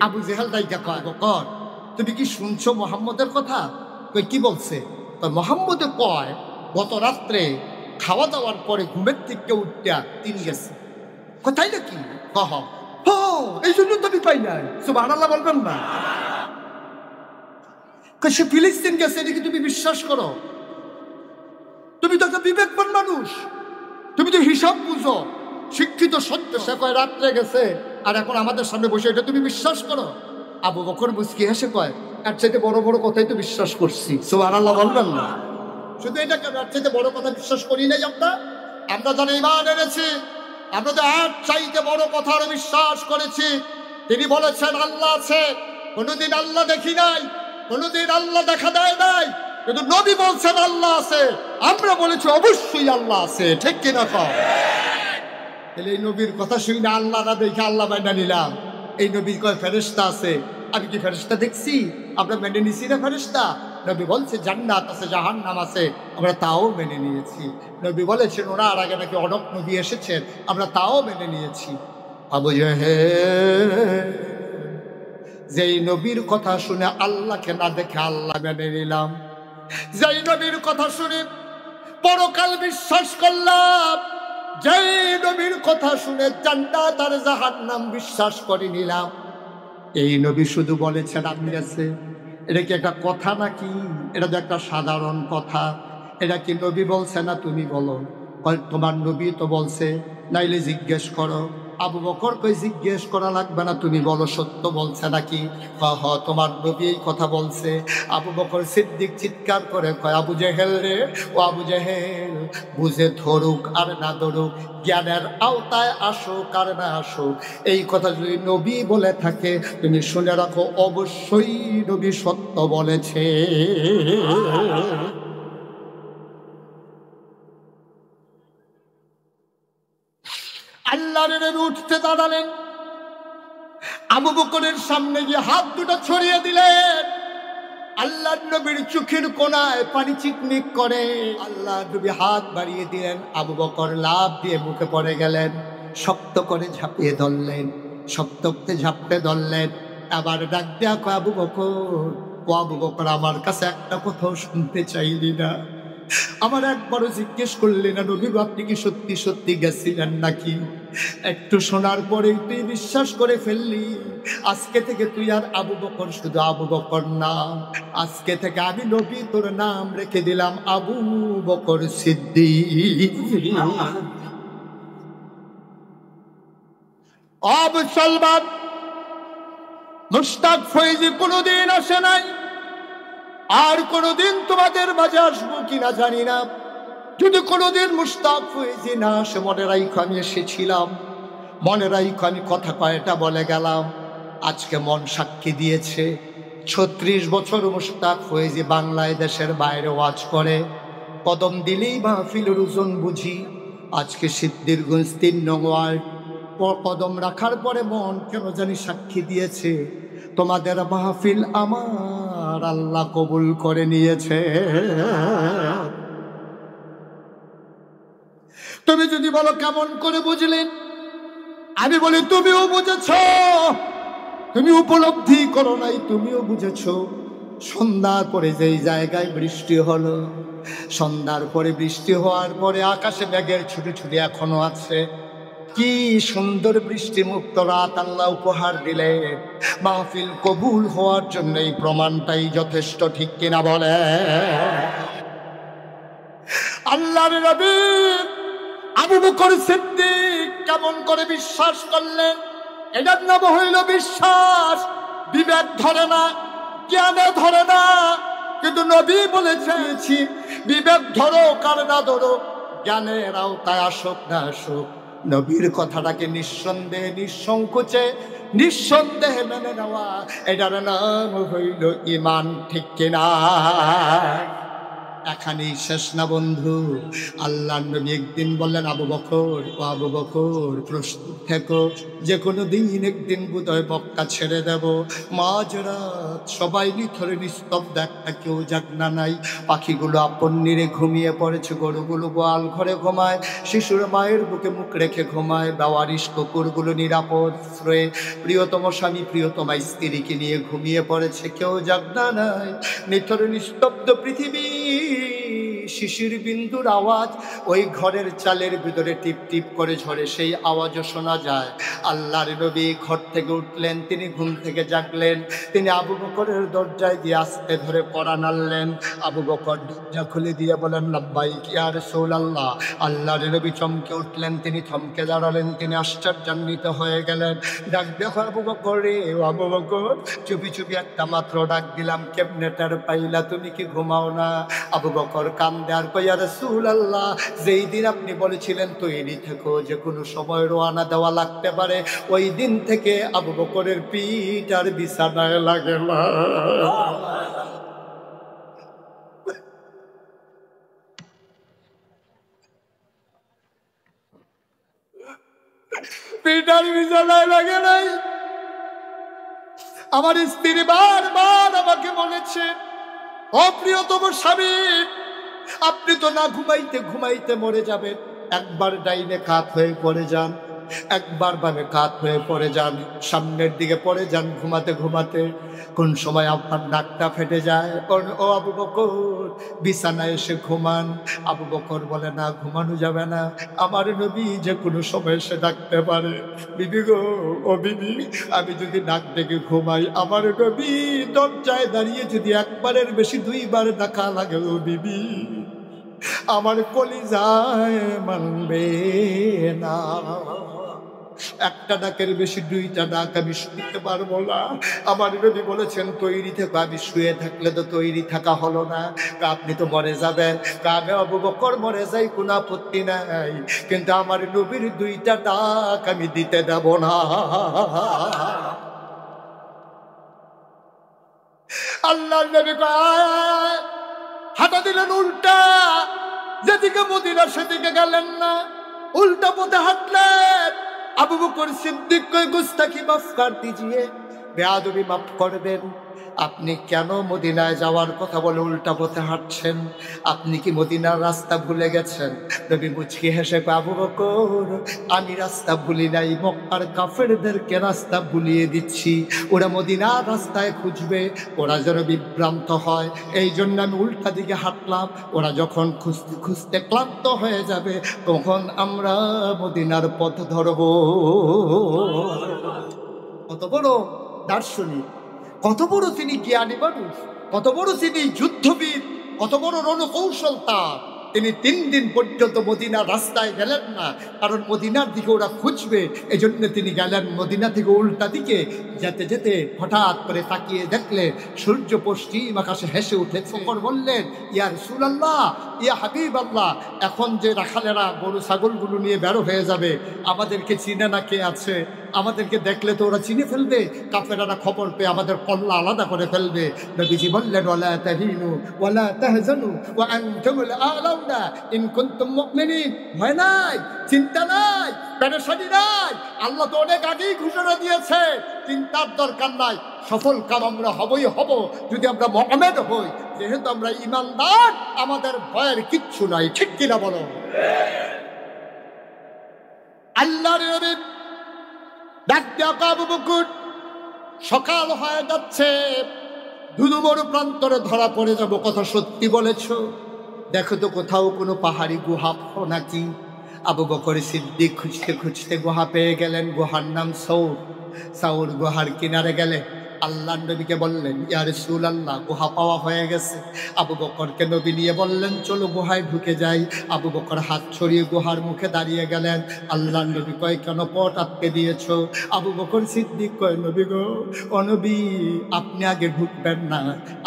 আবু জেহেল দাইকা কয়, বকর তুমি কি শুনছো মোহাম্মদের কথা? কই কি বলছে? মোহাম্মদে কয় গত রাত্রে খাওয়া দাওয়ার পরে ঘুমের থেকে উঠটা তিন গেছে। কোথায় নাকি? কহ এই জন্য তো আমি পাই নাই। সুবহানাল্লাহ বলবেন না? সে ফিলিস্তিন গেছে, এটা কি তুমি বিশ্বাস করো? তুমি তো একটা বিবেকবান মানুষ, তুমি তো হিসাব বুঝো, শিক্ষিত সত্য। সে কয় রাত্রে গেছে আর এখন আমাদের সামনে বসে, এটা তুমি বিশ্বাস করো? আবু বকর মুচকি হেসে কয়, এর চাইতে বড় বড় কথাই তো বিশ্বাস করছি। সুবহানাল্লাহ বলবেন না? শুধু এটা কেন, এর চাইতে বড় কথা বিশ্বাস করি নাই আমরা? আমরা যারা ঈমান এনেছি, আমরা তো এর চাইতে বড় কথা আরো বিশ্বাস করেছি। তিনি বলেছেন আল্লাহ আছে, কোনোদিন আল্লাহ দেখি নাই, কোনোদিন আল্লাহ দেখা দেয় নাই, কিন্তু নবী বলছেন আল্লাহ আছে, আমরা বলেছি অবশ্যই আল্লাহ আছে। ঠিক কিনা কও? তাহলে এই নবীর কথা শুনে আল্লাহ না দেখে আল্লাহ মেনে নিলাম। এই নবীর কয় ফেরেশতা আছে, আমি কি ফেরেশতা দেখছি? আমরা মেনে নিছি না ফেরেশতা? নবী বলছে জান্নাত আছে, জাহান্নাম আছে, আমরা তাও মেনে নিয়েছি। নবী বলেছেন ওনার আগে নাকি অনেক নবী এসেছেন, আমরা তাও মেনে নিয়েছি। আবু জাহেল যেই নবীর কথা শুনে আল্লাহকে না দেখে আল্লাহ মেনে নিলাম, যেই নবীর কথা শুনে পরকাল বিশ্বাস করলাম, যেই নবীর কথা শুনে জান্নাত আর জাহান্নাম বিশ্বাস করে নিলাম, এই নবী শুধু বলেছেন আপনি আছে। এটা কি একটা কথা নাকি? এটা তো একটা সাধারণ কথা। এটা কি নবী বলছে না তুমি বলো? তোমার নবী তো বলছে, নাইলে জিজ্ঞেস করো। আবু বকর কই জিজ্ঞেস করা লাগবে না, তুমি বলো সত্য বলছে নাকি? হ তোমার নবী এই কথা বলছে। আবু বকর সিদ্দিক চিৎকার করে কয় আবু জেহেল রে, ও আবু জেহেল, বুঝে ধরুক আর না ধরুক, জ্ঞানের আওতায় আসুক আর না আসুক, এই কথা যদি নবী বলে থাকে তুমি শুনে রাখো, অবশ্যই নবী সত্য বলেছে। আল্লাহর নবী উঠতে দাঁড়ালেন, আবু বকরের সামনে গিয়ে হাত দুটো ছড়িয়ে দিলেন। আল্লাহর নবীর চোখের কোণায় পানি চিকমিক করে। আল্লাহর নবী হাত বাড়িয়ে দিলেন, আবু বকর লাফ দিয়ে মুখে পড়ে গেলেন। শক্ত করে ঝাঁপিয়ে ধরলেন, শক্তকে ঝাঁপতে ধরলেন। আবার ডাক দেয়া কয় আবু বকর, ও আবু বকর, আমার কাছে একটা কথাও শুনতে চাইলি না? আমার একবারও জিজ্ঞেস করলি না নবী আপনি কি সত্যি সত্যি গেছিলেন নাকি? একটু শোনার পরেই তুই বিশ্বাস করে ফেললি। আজকে থেকে তুই আর আবু বকর শুধু আবু বকর না, আজকে থেকে আমি নবী তোর নাম রেখে দিলাম আবু বকর সিদ্দিক। মুসলমান মুশতাক ফৈজি কোনোদিন আসে নাই, আর কোনোদিন তোমাদের মাঝে আসবো কিনা জানি না। যদি কোনোদিন মুশতাক ফৈজি না আসে মনে রাইখো আমি এসেছিলাম, মনে রাইখো আমি কথা কয়টা বলে গেলাম। আজকে মন সাক্ষী দিয়েছে, ৩৬ বছর মুশতাক ফৈজি বাংলায় দেশের বাইরে ওয়াজ করে। কদম দিলেই মাহফিলের ওজন বুঝি। আজকে সিদ্ধিরগঞ্জ ৩ নং ওয়ার্ড কদম রাখার পরে মন কেন জানি সাক্ষী দিয়েছে, তোমাদের মাহফিল আমার আল্লাহ কবুল করে নিয়েছে। তুমি যদি বলো কেমন করে বুঝলেন, আমি বলি তুমিও বুঝেছ, তুমি উপলব্ধি করো নাই, তুমিও বুঝেছ। সন্ধ্যার পরে যেই জায়গায় বৃষ্টি হলো, সন্ধ্যার পরে বৃষ্টি হওয়ার পরে আকাশে মেঘের ছুটি ছুটি এখনো আছে। কি সুন্দর বৃষ্টি মুক্ত রাত আল্লাহ উপহার দিলে। মাহফিল কবুল হওয়ার জন্য এই প্রমাণটাই যথেষ্ট, ঠিক কিনা বলে? আল্লাহর নবী আবু বকর সিদ্দিক কেমন করে বিশ্বাস করলেন? এটার নাম হইল বিশ্বাস। বিবেক ধরে না, জ্ঞানে ধরে না, কিন্তু নবী বলেছি বিবেক ধরো কার না ধরো, জ্ঞানের আওতায় আসুক না আসুক, নবীর কথাটাকে নিঃসন্দেহে নিঃসংকোচে নিঃসন্দেহে মেনে নেওয়া, এটার নাম হইল ঈমান, ঠিক কিনা? এখানেই শেষ না বন্ধু। আল্লাহর নবী একদিন বললেন আবু বকর, ও আবু বকর প্রস্তুত থেকো, যে কোনো দিন একদিন বোধহয় মক্কা ছেড়ে দেব। মাঝরাত সবাই নিথরে নিস্তব্ধ, একটা কেউ জাগনা নাই। পাখিগুলো আপন নিরে ঘুমিয়ে পড়েছে, গরুগুলো গোয়াল ঘরে ঘুমায়, শিশুর মায়ের বুকে মুখ রেখে ঘুমায়, বেওয়ারিশ কুকুরগুলো নিরাপদ আশ্রয়ে প্রিয়তম স্বামী প্রিয়তমা স্ত্রীকে নিয়ে ঘুমিয়ে পড়েছে, কেউ জাগনা নাই। নিথরে নিস্তব্ধ পৃথিবী, শিশির বিন্দুর আওয়াজ ওই ঘরের চালের ভিতরে টিপ টিপ করে ঝরে, সেই আওয়াজও শোনা যায়। আল্লাহর নবী ঘর থেকে উঠলেন, তিনি ঘুম থেকে জাগলেন, তিনি আবু বকরের দরজায় গিয়ে আস্তে ধরে কড়া নাড়লেন। আবু বকর দরজা খুলে দিয়ে বলেন লাব্বাইক ইয়া রাসূলুল্লাহ। আল্লাহর নবী চমকে উঠলেন, তিনি থমকে দাঁড়ালেন, তিনি আশ্চর্যান্বিত হয়ে গেলেন। ডাক দেখো আবু বকর রে, ও আবু বকর, চুপি চুপি একটা মাত্র ডাক দিলাম, কেমনে টের পাইলা? তুমি কি ঘুমাও না? আবু বকর কান্দে আর কয় ইয়া রাসূলুল্লাহ, যেই দিন আপনি বলেছিলেন তৈরি থেকো, যে কোনো সময় রওনা দেওয়া লাগতে পারে, ওই দিন থেকে আবু বকরের পিঠ আর বিছানায় লাগে না। পিটার বিছানায় লাগে নাই। আমার স্ত্রী বারবার আমাকে বলেছে, অপ্রিয়তম স্বামী, আপনি তো না ঘুমাইতে ঘুমাইতে মরে যাবেন। একবার ডাইনে কাত হয়ে পড়ে যান, একবার বামে কাত হয়ে পড়ে যান, সামনের দিকে পড়ে যান ঘুমাতে ঘুমাতে। কোন সময় আপনার নাকটা ফেটে যায়। ও আবু বকর, বিছানায় এসে ঘুমান। আবু বকর বলে, না, ঘুমানো যাবে না, আমার নবী যে কোনো সময় এসে ডাকতে পারে। বিবি গো, ও বিবি, আমি যদি নাক ডেকে ঘুমাই, আমার নবী দরজায় দাঁড়িয়ে যদি একবারের বেশি দুইবার ডাকা লাগে, ও বিবি, আমার কলিজায় মানবে না। একটা ডাকের বেশি দুইটা ডাক আমি শুনতে পারবো না। আমার নবী বলেছেন, তৈরি থেকো। আমি শুয়ে থাকলে তো তৈরি থাকা হলো না। আপনি তো মরে যাবেন। আমি আবু বকর মরে যাই, কোনো আপত্তি নাই, কিন্তু আমার নবীর দুইটা ডাক আমি দিতে দেব না। আল্লাহর নবী হাঁটা দিলেন উল্টা, যেদিকে মদিনা সেদিকে গেলেন না, উল্টা পথে হাঁটলেন। আবু বকর সিদ্দিক কই, গুস্তাখি মাফ কর দিজিয়ে, বেয়াদবি মাফ করবেন। আপনি কেন মদিনায় যাওয়ার কথা বলে উল্টা পথে হাঁটছেন? আপনি কি মদিনার রাস্তা ভুলে গেছেন? নবী মুচকি হেসে কয়, আবু বকর, আমি রাস্তা ভুলি নাই, মক্কার কাফেরদেরকে রাস্তা ভুলিয়ে দিচ্ছি। ওরা মদিনার রাস্তায় খুঁজবে, ওরা যেন বিভ্রান্ত হয়, এই জন্য আমি উল্টা দিকে হাঁটলাম। ওরা যখন খুঁজতে খুঁজতে ক্লান্ত হয়ে যাবে, তখন আমরা মদিনার পথ ধরব। কত বড় দার্শনিক, কত বড় তিনি জ্ঞানী মানুষ, কত বড় তিনি যুদ্ধবীর, কত বড় রণকৌশল তার। তিনি 3 দিন পর্যন্ত মদিনার রাস্তায় গেলেন না, কারণ মদিনার দিকে ওরা খুঁজবে, এজন্য তিনি গেলেন মদিনা থেকে উল্টা দিকে। যেতে যেতে হঠাৎ করে তাকিয়ে দেখলে সূর্য পশ্চিম আকাশে হেসে উঠেছে। বললেন, ইয়া রাসূলুল্লাহ, ইয়া হাবিবাল্লাহ, এখন যে রাখালেরা গরু ছাগলগুলো নিয়ে বেরো হয়ে যাবে, আমাদেরকে চিনে না কে আছে? আমাদেরকে দেখলে তো ওরা চিনে ফেলবে, কাফেরারা খবর পেয়ে আমাদের কল্লা আলাদা করে ফেলবে। নবীজি বললেন, ওয়ালা তাহিনু ওয়ালা তাহজানু ওয়া আনতুমুল আ'লাউনা ইন কুনতুম মুমিনিন। ভয় নাই, চিন্তা নাই, পেরেশানি নাই। আল্লাহ তো অনেক আগেই ঘোষণা দিয়েছে, চিন্তার দরকার নাই। সফল কাম আমরা হবই হব যদি আমরা মুমিন হই। যেহেতু আমরা ঈমানদার, আমাদের ভয়ের কিচ্ছু নাই। ঠিক কিনা বলো? আল্লাহর নবী ডাক দিয়া আবু বকর, সকাল হয়ে যাচ্ছে, ধুধুমরু প্রান্তরে ধরা পড়ে যাব, কথা সত্যি বলেছ? দেখো তো কোথাও কোনো পাহাড়ি গুহা নাকি? আবু বকর সিদ্দিক খুঁজতে খুঁজতে গুহা পেয়ে গেলেন। গুহার নাম সৌর। সৌর গুহার কিনারে গেলে আল্লাহর নবীকে বললেন, ইয়া রাসূলুল্লাহ, গুহা পাওয়া হয়ে গেছে। আবু বকরকে নবী নিয়ে বললেন, চলো গুহায় ঢুকে যাই। আবু বকর হাত ছড়িয়ে গুহার মুখে দাঁড়িয়ে গেলেন। আল্লাহর নবী কয়, কেন পথ আটকে দিয়েছ? আবু বকর সিদ্দিক কয়, নবী গো, ও নবী, আপনি আগে ঢুকবেন না,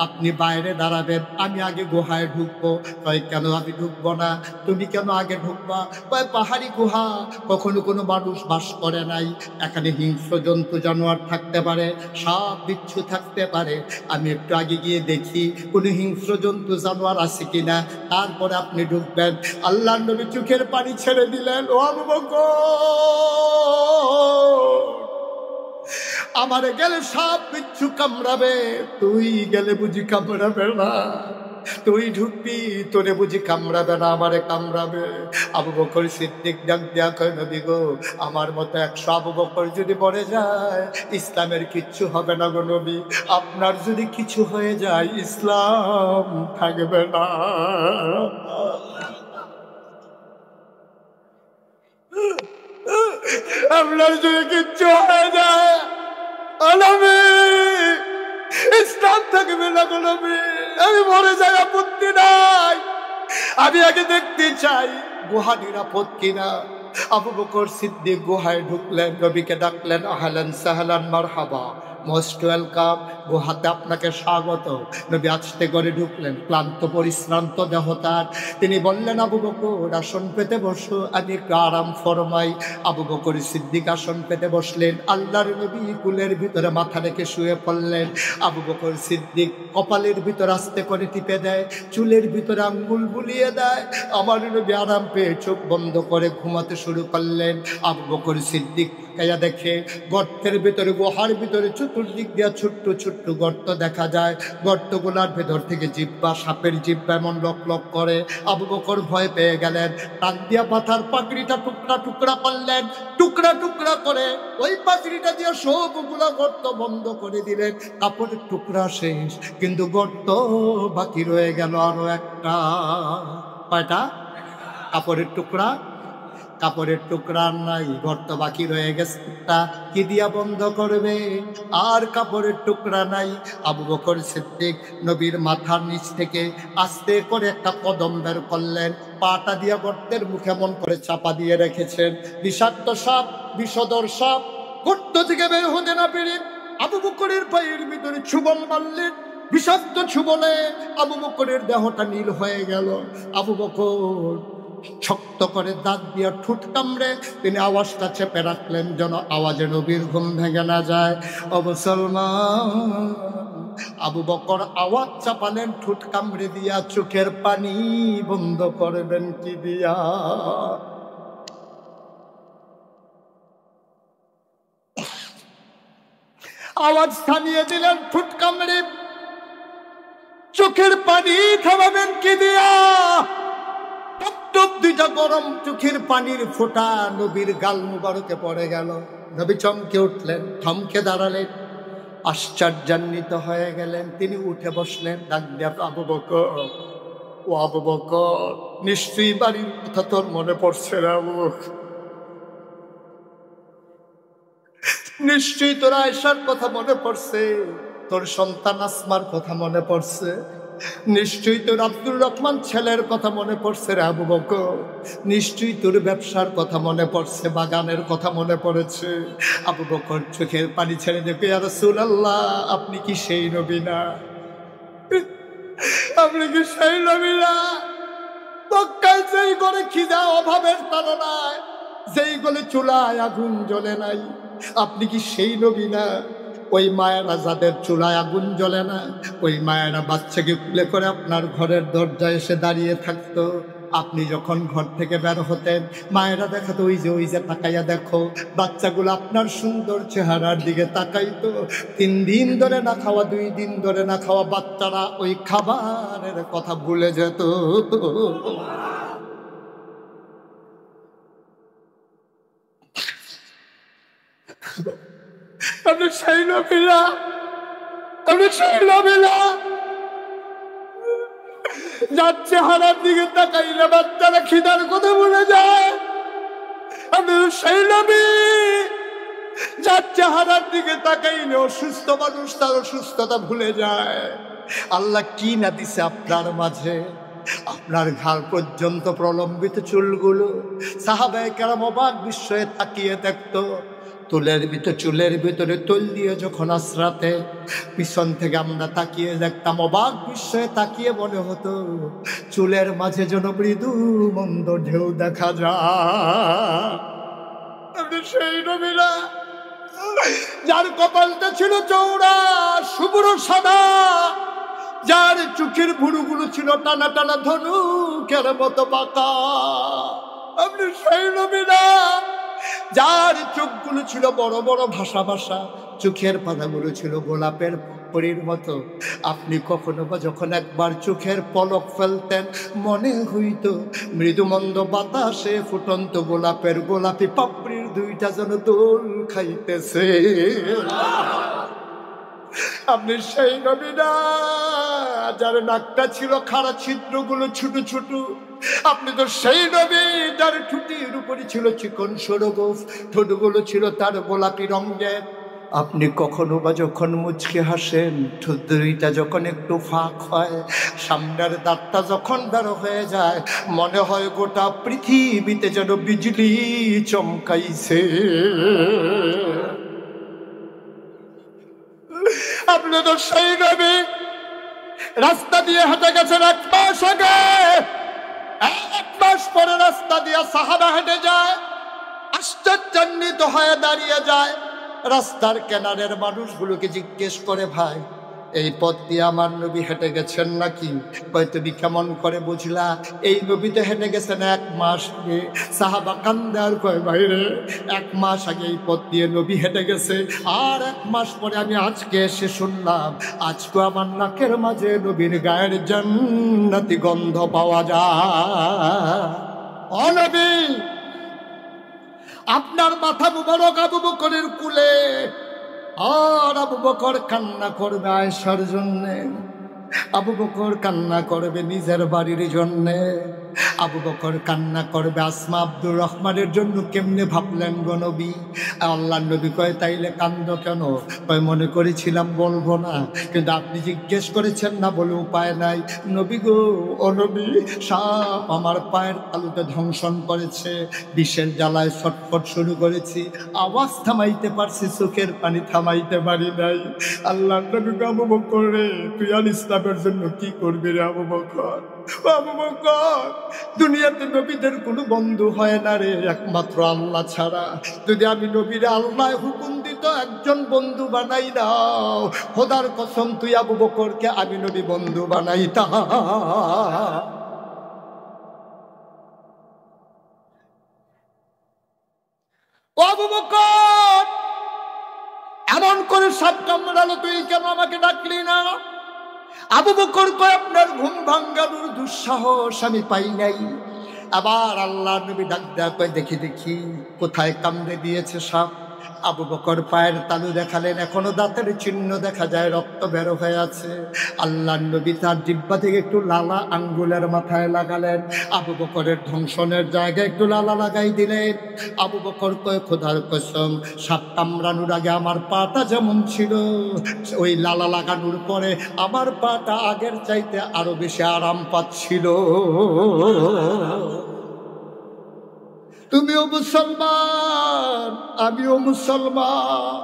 আপনি বাইরে দাঁড়াবেন, আমি আগে গুহায় ঢুকবো। কয়, কেন আমি ঢুকবো না? তুমি কেন আগে ঢুকবা? কয়, পাহাড়ি গুহা, কখনো কোনো মানুষ বাস করে নাই, এখানে হিংস্র জন্তু জানোয়ার থাকতে পারে, সাপ বিচ্ছু থাকতে পারে, আমি একটু আগে গিয়ে দেখি কোনো হিংস্র জন্তু জানোয়ার আছে কিনা, তারপরে আপনি ঢুকবেন। আল্লাহর নবী চোখের পানি ছেড়ে দিলেন। ও আবু বকর, আমারে গেলে সাপ বিচ্ছু কামড়াবে, তুই গেলে বুঝি কামড়াবে না? তুই ঢুকবি, তোরে বুঝি কামড়াবে না, আমারে কামড়াবে? আবু বকর সিদ্দিক ডাক দিয়া কয়, নবী গো, আমার মতো 100 আবু বকর যদি মরে যায়, ইসলামের কিচ্ছু হবে না গো নবী। আপনার যদি কিছু হয়ে যায়, ইসলাম থাকবে না। আপনার যদি কিচ্ছু হয়ে যায়, ইসলাম থাকবে না গো নবী। আমি মরে যাই, আপত্তি নাই, আমি আগে দেখতে চাই গুহা নিরাপদ কিনা। আবু বকর সিদ্দিক গুহায় ঢুকলেন, নবীকে ডাকলেন, আহলান সাহলান মারহাবা, মোস্ট ওয়েলকাম, গুহাতে আপনাকে স্বাগত। নবী আস্তে করে ঢুকলেন, ক্লান্ত পরিশ্রান্ত দেহ তার। তিনি বললেন, আবু বকর আসন পেতে বসো, আমি একটু আরাম ফরমাই। আবু বকর সিদ্দিক আসন পেতে বসলেন, আল্লাহর নবী কুলের ভিতরে মাথা রেখে শুয়ে পড়লেন। আবু বকর সিদ্দিক কপালের ভিতর আস্তে করে টিপে দেয়, চুলের ভিতরে আঙ্গুল বুলিয়ে দেয়। আমার নবী আরাম পেয়ে চোখ বন্ধ করে ঘুমাতে শুরু করলেন। আবু বকর সিদ্দিক কাইয়া দেখে গর্তের ভিতরে, গুহার ভিতরে চতুর্দিক দিয়া ছোট্ট ছোট্ট গর্ত দেখা যায়। গর্তগুলার ভেতর থেকে জিব্বা, সাপের জিব্বা এমন লক লক করে। আবু বকর ভয় পেয়ে গেলেন, টান দিয়া মাথার পাগড়িটা টুকরা টুকরা করলেন। টুকরা টুকরা করে ওই পাগড়িটা দিয়ে সবগুলা গর্ত বন্ধ করে দিলেন। কাপড়ের টুকরা শেষ, কিন্তু গর্ত বাকি রয়ে গেল আরো একটা। কয়টা? কাপড়ের টুকরা, কাপড়ের টুকরা নাই, গর্ত বাকি রয়ে গেছে একটা। কি দিয়া বন্ধ করবে? আর কাপড়ের টুকরা নাই। আবু বকর সিদ্দিক নবীর মাথার নিচ থেকে আস্তে করে একটা কদম বের করলেন, পাটা দিয়া গর্তের মুখে মন করে চাপা দিয়ে রেখেছেন। বিষাক্ত সাপ, বিষধর সাপ গর্ত থেকে বের হতে না পেরে আবু বকরের পায়ের ভিতরে ছুবল মারলেন। বিষাক্ত ছুবলে আবু বকরের দেহটা নীল হয়ে গেল। আবু বকর শক্ত করে দাঁত দিয়া ঠোঁট কামড়ে তিনি আওয়াজটা চেপে রাখলেন, যেন আওয়াজে নবীর ঘুম ভেঙে না যায়। ও মুসলমান, আবু বকর আওয়াজ চাপালেন ঠোঁট কামড়ে দিয়া, চোখের পানি বন্ধ করবেন কি দিয়া? আওয়াজ থামিয়ে দিলেন ঠোঁট কামড়ে। চোখের পানি থামাবেন কি দিয়া? দুইটা গরম চোখের পানির ফোঁটা নবীর গাল মুবারকে পড়ে গেল। নবী চমকে উঠলেন, থমকে দাঁড়ালেন, আশ্চর্যান্বিত হয়ে গেলেন। তিনি উঠে বসলেন, ডাক দিয়া, আবু বকর, ও আবু বকর, নিশ্চয়ই বাড়ির কথা তোর মনে পড়ছে রে আবু বকর, নিশ্চয়ই তোর আয়েশার কথা মনে পড়ছে, তোর সন্তান আসমার কথা মনে পড়ছে, নিশ্চয়ই তোর আব্দুর রহমান ছেলের কথা মনে পড়ছে রে আবু বকর, নিশ্চয়ই তোর ব্যবসার কথা মনে পড়ছে, বাগানের কথা মনে পড়েছে। আবু বকর চোখের পানি ছেড়ে দেখে, ইয়া রাসূলুল্লাহ, আপনি কি সেই নবী না? আপনি কি সেই নবী না? মক্কায় যেই ঘরে খিদা অভাবের তাড়নায়, যেই গলে চুলায় আগুন জ্বলে নাই, আপনি কি সেই নবী না? ওই মায়েরা যাদের চুলায় আগুন জ্বলে না, ওই মায়েরা বাচ্চাকে কুলে করে আপনার ঘরের দরজায় এসে দাঁড়িয়ে থাকতো। আপনি যখন ঘর থেকে বের হতেন, মায়েরা দেখাতো, ওই যে তাকাইয়া দেখো। বাচ্চাগুলো আপনার সুন্দর চেহারার দিকে তাকাইতো। 3 দিন ধরে না খাওয়া, 2 দিন ধরে না খাওয়া বাচ্চারা ওই খাবারের কথা ভুলে যেত। আপনি সেই নবী না? আপনি সেই নবী না? যার চেহারার দিকে তাকাইলে বাচ্চারা খিদার কথা ভুলে যায়? আপনি সেই নবী যার চেহারার দিকে তাকাইলে অসুস্থ মানুষ তার অসুস্থতা ভুলে যায়? আল্লাহ কি না দিছে আপনার মাঝে? আপনার ঘাড় পর্যন্ত প্রলম্বিত চুলগুলো। সাহাবায়ে কেরাম অবাক বিস্ময়ে তাকিয়ে দেখতো। চুলের ভিতরে তৈল দিয়ে যখন আশ্রাতে, পিছন থেকে আমরা তাকিয়ে দেখতাম, অবাক বিস্ময়ে তাকিয়ে মনে হতো চুলের মাঝে যেন মৃদু মন্দ ঢেউ দেখা যায়। আপনি সেই নবী না? যার কপালটা ছিল চৌড়া, শুভ্র সাদা, যার চোখের ভুরুগুলো ছিল টানা টানা ধনুকের মতো বাঁকা? আপনি সেই নবী না? যার চোখগুলো ছিল বড় বড় ভাষা ভাষা, চোখের পাতাগুলো ছিল গোলাপের পরীর মতো? আপনি কখনো বা যখন একবার চোখের পলক ফেলতেন, মনে হইতো মৃদুমন্দ বাতাসে ফুটন্ত গোলাপের গোলাপি পাপড়ির 2টা যেন দোল খাইতেছে। আপনি সেই নবী না? যার নাকটা ছিল খাড়া, ছিদ্রগুলো ছোট ছোট? আপনি তো সেই নবী যার ঠুটির উপরে ছিল চিকন সরগোফ, ঠোঁটগুলো ছিল তার গোলাপি রঙের? আপনি কখনো বা যখন মুচকে হাসেন, ঠোঁট 2টা যখন একটু ফাঁক হয়, সামনের দাঁতটা যখন বের হয়ে যায়, মনে হয় গোটা পৃথিবীতে যেন বিজলি চমকাইছে। আপনি তো সেই নবী। রাস্তা দিয়ে হেঁটে গেছেন 1 মাস আগে, 1 মাস পরে রাস্তা দিয়ে সাহাবা হেঁটে যায়, আশ্চর্যান্বিত হয়ে দাঁড়িয়ে যায়। রাস্তার কিনারের মানুষগুলোকে জিজ্ঞেস করে, ভাই এই পথ দিয়ে আমার নবী হেঁটে গেছেন নাকি? কয় তুমি কেমন করে বুঝলা? এই নবী তো হেঁটে গেছেন 1 মাস আগে। সাহাবা কান্দে আর কয়, ভাইরে 1 মাস আগে এই পথ দিয়ে নবী হেঁটে গেছে, আর 1 মাস পরে আমি আজকে এসে শুনলাম আজকে আমার নাকের মাঝে নবীর গায়ের জান্নাতি গন্ধ পাওয়া যায়। ও নবী, আপনার মাথা মুবারক আবু বকরের কুলে, আর আবু বকর কান্না করবে আয়েশার জন্যে, আবু বকর কান্না করবে নিজের বাড়ির জন্যে, আবু বকর কান্না করবে আসমা আব্দুর রহমানের জন্য। কেমনে ভাবলেন গো নবী? আল্লাহর নবী কয়, তাইলে কান্দ কেন? কয়, মনে করেছিলাম বলবো না, কিন্তু আপনি জিজ্ঞেস করেছেন না বলে উপায় নাই। নবী গো, ও নবী, সাপ আমার পায়ের তালুতে ধ্বংসন করেছে, বিষের জ্বালায় ছটফট শুরু করেছি, আওয়াজ থামাইতে পারছি, চোখের পানি থামাইতে পারি নাই। আল্লাহর নবী, আবু বকর রে, তুই আল ইসলামের জন্য কি করবি রে আবু বকর? আবু বকর, দুনিয়াতে নবীদের কোনো বন্ধু হয় না রে, একমাত্র আল্লাহ ছাড়া। যদি আমি নবীরে আল্লাহ হুকুম দিত একজন বন্ধু বানাই দাও, খোদার কসম তুই আবু বকরকে আমি নবী বন্ধু বানাইতাম। ও আবু বকর, এমন করে সাপ কামড়ালো, তুই কেন আমাকে ডাকলি না? আবু বকর কয়, আপনার ঘুম ভাঙ্গানোর দুঃসাহস আমি পাই নাই। আবার আল্লাহ নবী ডাক দেয়া কয়, দেখি দেখি কোথায় কামড়ে দিয়েছে সাপ। আবু বকর পায়ের তালু দেখালেন, এখনো দাঁতের চিহ্ন দেখা যায়, রক্ত বের হয়ে আছে। আল্লাহ নবী তার জিহ্বা থেকে একটু লালা আঙ্গুলের মাথায় লাগালেন, আবু বকরের ধ্বংসনের জায়গায় একটু লালা লাগাই দিলেন। আবু বকর কয়, খোদার কসম, সাপ কামড়ানোর আগে আমার পাটা যেমন ছিল, ওই লালা লাগানোর পরে আমার পাটা আগের চাইতে আরো বেশি আরাম পাচ্ছিল। তুমিও মুসলমান, আমিও মুসলমান,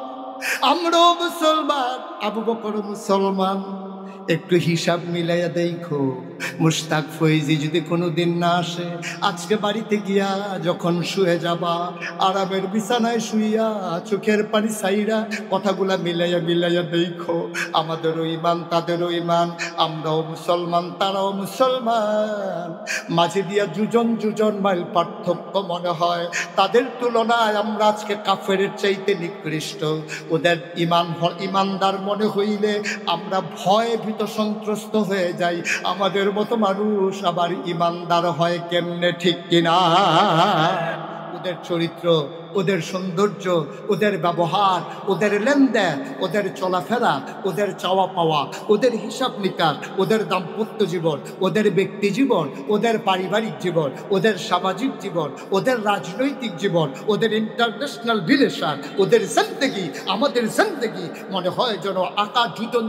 আমরাও মুসলমান, আবু বকর মুসলমান। একটু হিসাব মিলাইয়া দেখো, মুশতাক ফৈজি যদি কোনোদিন না আসে, আজকে বাড়িতে গিয়া যখন শুয়ে যাবা, আরামের বিছানায় শুইয়া চোখের পানি ছাইরা কথাগুলা মিলাইয়া মিলাইয়া দেখো, আমাদেরও ইমান তাদেরও ইমান, আমরাও মুসলমান তারাও মুসলমান, মাঝে দিয়া যুজন মাইল পার্থক্য মনে হয়। তাদের তুলনায় আমরা আজকে কাফের চাইতে নিকৃষ্ট। ওদের ইমানদার মনে হইলে আমরা ভয়ে ভীত সন্ত্রস্ত হয়ে যাই। আমাদের মতো মানুষ আবার ইমানদার হয় কেমনে, ঠিক কিনা? ওদের চরিত্র, ওদের সৌন্দর্য, ওদের ব্যবহার, ওদের লেনদেন, ওদের চলাফেরা, ওদের চাওয়া পাওয়া, ওদের হিসাব নিকাশ, ওদের দাম্পত্য জীবন, ওদের ব্যক্তি জীবন, ওদের পারিবারিক জীবন, ওদের সামাজিক জীবন, ওদের রাজনৈতিক জীবন, ওদের ইন্টারন্যাশনাল রিলেশন, ওদের জিন্দেগি আমাদের জিন্দেগি মনে হয় যেন আকাশ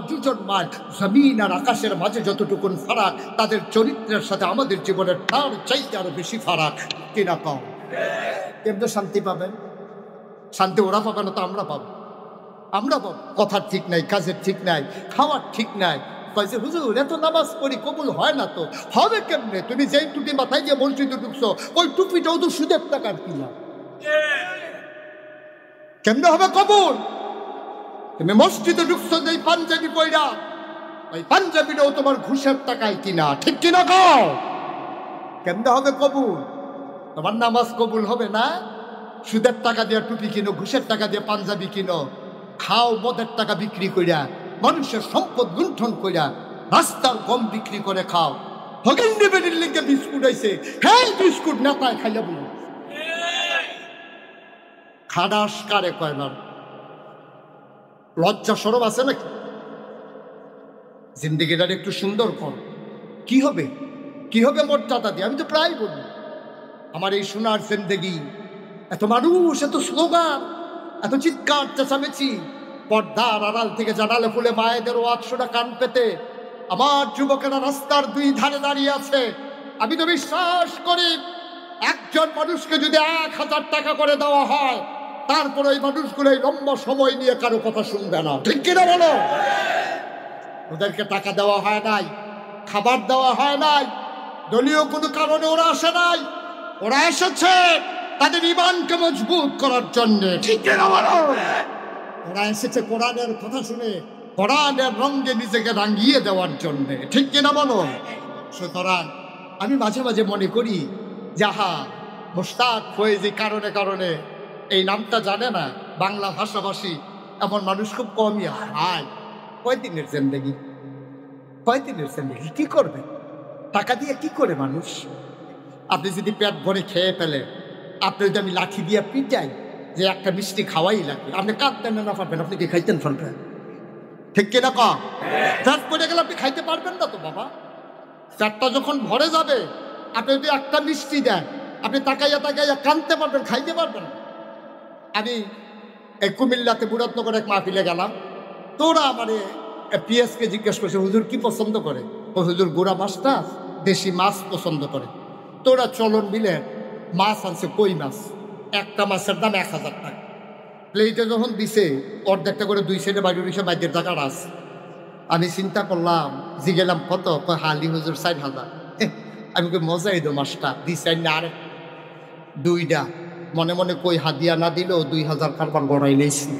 দুজন মাইল, জমিন আর আকাশের মাঝে যতটুকুন ফারাক, তাদের চরিত্রের সাথে আমাদের জীবনের তার চাইতে আরো বেশি ফারাক, কিনা কম? কেমন শান্তি পাবেন? শান্তি ওরা পাবে না তো আমরা পাবো। আমরা পাবো। কথার ঠিক নাই, কাজের ঠিক নাই, খাওয়ার ঠিক নাই। কয়েছে হুজুর এত নামাজ পড়ি কবুল হয় না তো। হবে কেমনে? তুমি যেই টুপি মাথায় দিয়ে মসজিদে ঢুকছো, ওই টুপিটাও তো সুদের টাকার কিনা। কেমনে হবে কবুল? তুমি মসজিদে ঢুকছো যেই পাঞ্জাবি পয়রা, ওই পাঞ্জাবিটাও তোমার ঘুষের টাকায় কিনা, ঠিক কিনা কও? কেমনে হবে কবুল? তোমার নামাজ কবুল হবে না? সুদের টাকা দিয়ে টুপি কিনো, ঘুষের টাকা দিয়ে পাঞ্জাবি কিনো, খাও মদের টাকা বিক্রি কইরা, মানুষের সম্পদ লুণ্ঠন কইরা, রাস্তার গম বিক্রি করে খাও। হগেন্ডি বেডির লিগে বিস্কুট আইছে, হ্যাঁ বিস্কুট নেতায় খাইলে বলো। খাদাস কারে কয় না? লজ্জা সরব আছে নাকি? জিন্দিগিটার একটু সুন্দর কর। কি হবে? কি হবে মর্যাদা দিয়ে? আমি তো প্রায় বলি, আমার এই সোনার জিন্দেগি, এত মানুষ, এত স্লোগান, এত চিৎকার চেঁচামেচি, পর্দার আড়াল থেকে জানালে ফুলে মায়েদের ওয়াজ শোনা কান পেতে আমার যুবকেরা রাস্তার 2 ধারে দাঁড়িয়ে আছে। আমি তো বিশ্বাস করি একজন মানুষকে যদি 1000 টাকা করে দেওয়া হয়, তারপর ওই মানুষগুলো লম্বা সময় নিয়ে কারো কথা শুনবে না, ঠিক কিনা বলো? ওদেরকে টাকা দেওয়া হয় নাই, খাবার দেওয়া হয় নাই, দলীয় কোনো কারণে ওরা আসে নাই। ওরা এসেছে তাদের ঈমানকে মজবুত করার জন্য। ঠিক না বলো? ওরা এসেছে কোরআনের কথা শুনে, কোরআনের রঙে নিজেকে রাঙিয়ে দেওয়ার জন্য। ঠিক কিনা বলো? সুতরাং আমি মাঝে মাঝে মনে করি, যাহা মোশতাক ফয়েজি কারণে কারণে এই নামটা জানে না বাংলা ভাষাভাষী এমন মানুষ খুব কমই হয়। কয়দিনের জিন্দেগি, কয়দিনের জিন্দেগি কি করবে? টাকা দিয়ে কি করে মানুষ? আপনি যদি পেট ভরে খেয়ে ফেলেন, আপনি যদি আমি লাঠি দিয়ে পিটাই যে একটা মিষ্টি খাওয়াই লাগবে, আপনি কাঁদতেন না পারবেন, আপনি কি খাইতেন পারবেন? ঠিক কিনা কম? পেট পড়ে গেলে আপনি খাইতে পারবেন না তো বাবা। পেটটা যখন ভরে যাবে, আপনি যদি একটা মিষ্টি দেন, আপনি তাকাইয়া তাকাইয়া কাঁদতে পারবেন, খাইতে পারবেন। আমি এই কুমিল্লাতে মুরাদনগর এক মাহফিলে গেলাম, তোরা আমারে পিএসকে জিজ্ঞেস করছে হুজুর কি পছন্দ করে? ও হুজুর গুড়া মাছটা দেশি মাছ পছন্দ করে। তোরা চলন মিলে মাছ আনছে, কই মাছ, একটা মাছের দাম 1000 টাকা। প্লেটে যখন দিছে অর্ধেকটা করে 2 সাইডে বাইরে দিছে, বাইরের টাকা রাস। আমি চিন্তা করলাম, জিগেলাম কত? হালি হুজুর 4000। আমি কই মজা এই দো মাছটা দিছে না, আরে 2টা। মনে মনে কই হাদিয়া না দিলেও 2000 কারবার গড়াই লেছি।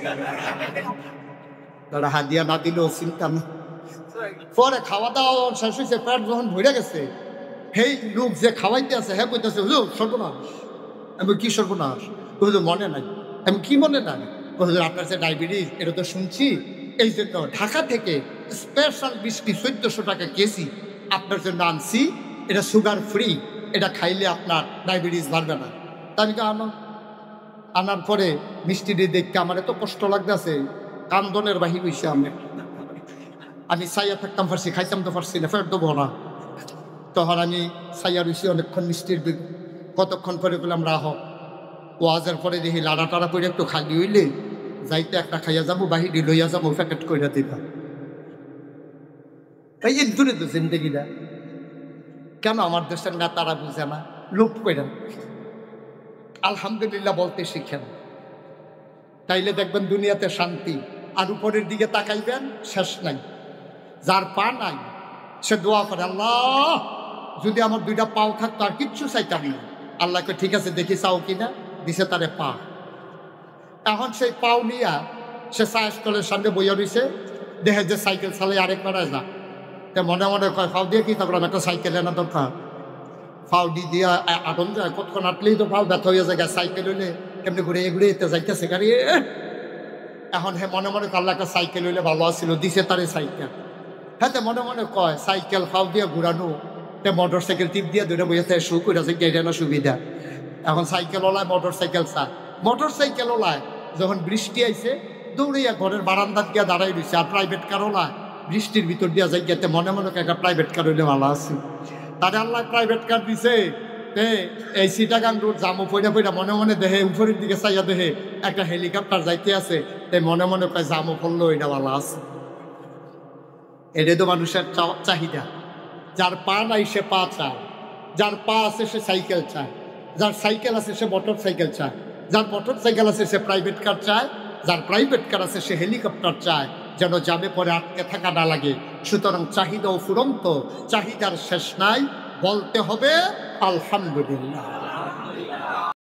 তারা হাদিয়া না দিলেও চিন্তা না। পরে খাওয়া দাওয়া শেষ হয়েছে, পেট যখন ভরে গেছে, সেই লোক যে খাওয়াইতে আছে হ্যাঁ কইতেছে হুজুর সর্বনাশ। আমি কি সর্বনাশ? হুজুর মনে নাই। আমি কি মনে নাই? হুজুর আপনার যে ডায়াবেটিস এটা তো শুনছি, এই জন্য ঢাকা থেকে স্পেশাল মিষ্টি 1400 টাকা কেজি আপনার জন্য আনছি, এটা সুগার ফ্রি, এটা খাইলে আপনার ডায়াবেটিস বাড়বে না। তা আমি আনার পরে মিষ্টিটি দেখতে আমার এত কষ্ট লাগতেছে, কান্দনের বাহির হইছে। আমি সাইয়া থাকতাম পারছি, খাইতাম তো পারছি না, ফের দেবো না। তখন আমি সাইয়া রইছি অনেকক্ষণ মিষ্টির দিক। কতক্ষণ পরে বললাম রাহ, ওয়াজের পরে দেখি লাড়া টাড়া করে একটু খালি হইলে যাইতে একটা খাইয়া যাবো, বাহিরে লইয়া যাবো, প্যাকেট করে দিলাম। এই দূরে তো জিন্দগিটা কেন আমার দেশের নেতারা বুঝে না? লুট করেন, আলহামদুলিল্লাহ বলতে শিখেন, তাইলে দেখবেন দুনিয়াতে শান্তি। আর উপরের দিকে তাকাইবেন, শেষ নাই। যার পা নাই সে দোয়া করে, আল্লাহ যদি আমার 2টা পাও থাকতো আর কিচ্ছু চাইতাম না। আল্লাহকে ঠিক আছে দেখি চাও কিনা, দিছে তারে পা। এখন সেই পাও নিয়া সে চায়ের সামনে বইয়া রয়েছে, দেখে যে সাইকেল চালাই আরেক বেড়ায় যা। তা মনে মনে কয় ফাও দিয়ে কি থাকলাম, একটা সাইকেল এনে দরকার। ফাও দিয়া আটন যায়, কতক্ষণ আটলেই তো ফাও ব্যথা হয়ে যায়। সাইকেল হইলে কেমনি ঘুরে ঘুরে এতে যাইতেছে গাড়ি। এখন হে মনে মনে আল্লাহ একটা সাইকেল হইলে ভালো আসছিল, দিছে তারে সাইকেল। হ্যাঁ তো মনে মনে কয় সাইকেল ফাও দিয়ে ঘুরানো, তে মোটর সাইকেল টিপ দিয়ে ধরে বইয়াছে, শু করে আছে, এটা না সুবিধা। এখন সাইকেল ওলায় মোটর সাইকেল চায়, মোটর সাইকেল ওলায় যখন বৃষ্টি আইছে দৌড়িয়া ঘরের বারান্দাত গিয়া দাঁড়াই রয়েছে। আর প্রাইভেট কার ওলায় বৃষ্টির ভিতর দিয়া যাই গিয়াতে মনে মনে একটা প্রাইভেট কার হইলে ভালো আছে। তারে আল্লাহ প্রাইভেট কার দিছে, এই সিটাগাং রোড জামু পইরা পইরা মনে মনে দেহে উপরের দিকে চাইয়া দেহে একটা হেলিকপ্টার যাইতে আছে, তাই মনে মনে কয় জামু পড়লো এটা ভালো আছে। এটা তো মানুষের চাহিদা। যার পা নাই সে পা চায়, যার পা আছে সে সাইকেল চায়, যার সাইকেল আছে সে মোটর সাইকেল চায়, যার মোটর সাইকেল আছে সে প্রাইভেট কার চায়, যার প্রাইভেট কার আছে সে হেলিকপ্টার চায়, যেন যাবে পরে আটকে থাকা না লাগে। সুতরাং চাহিদা ও ফুরন্ত, চাহিদার শেষ নাই, বলতে হবে আলহামদুলিল্লাহ।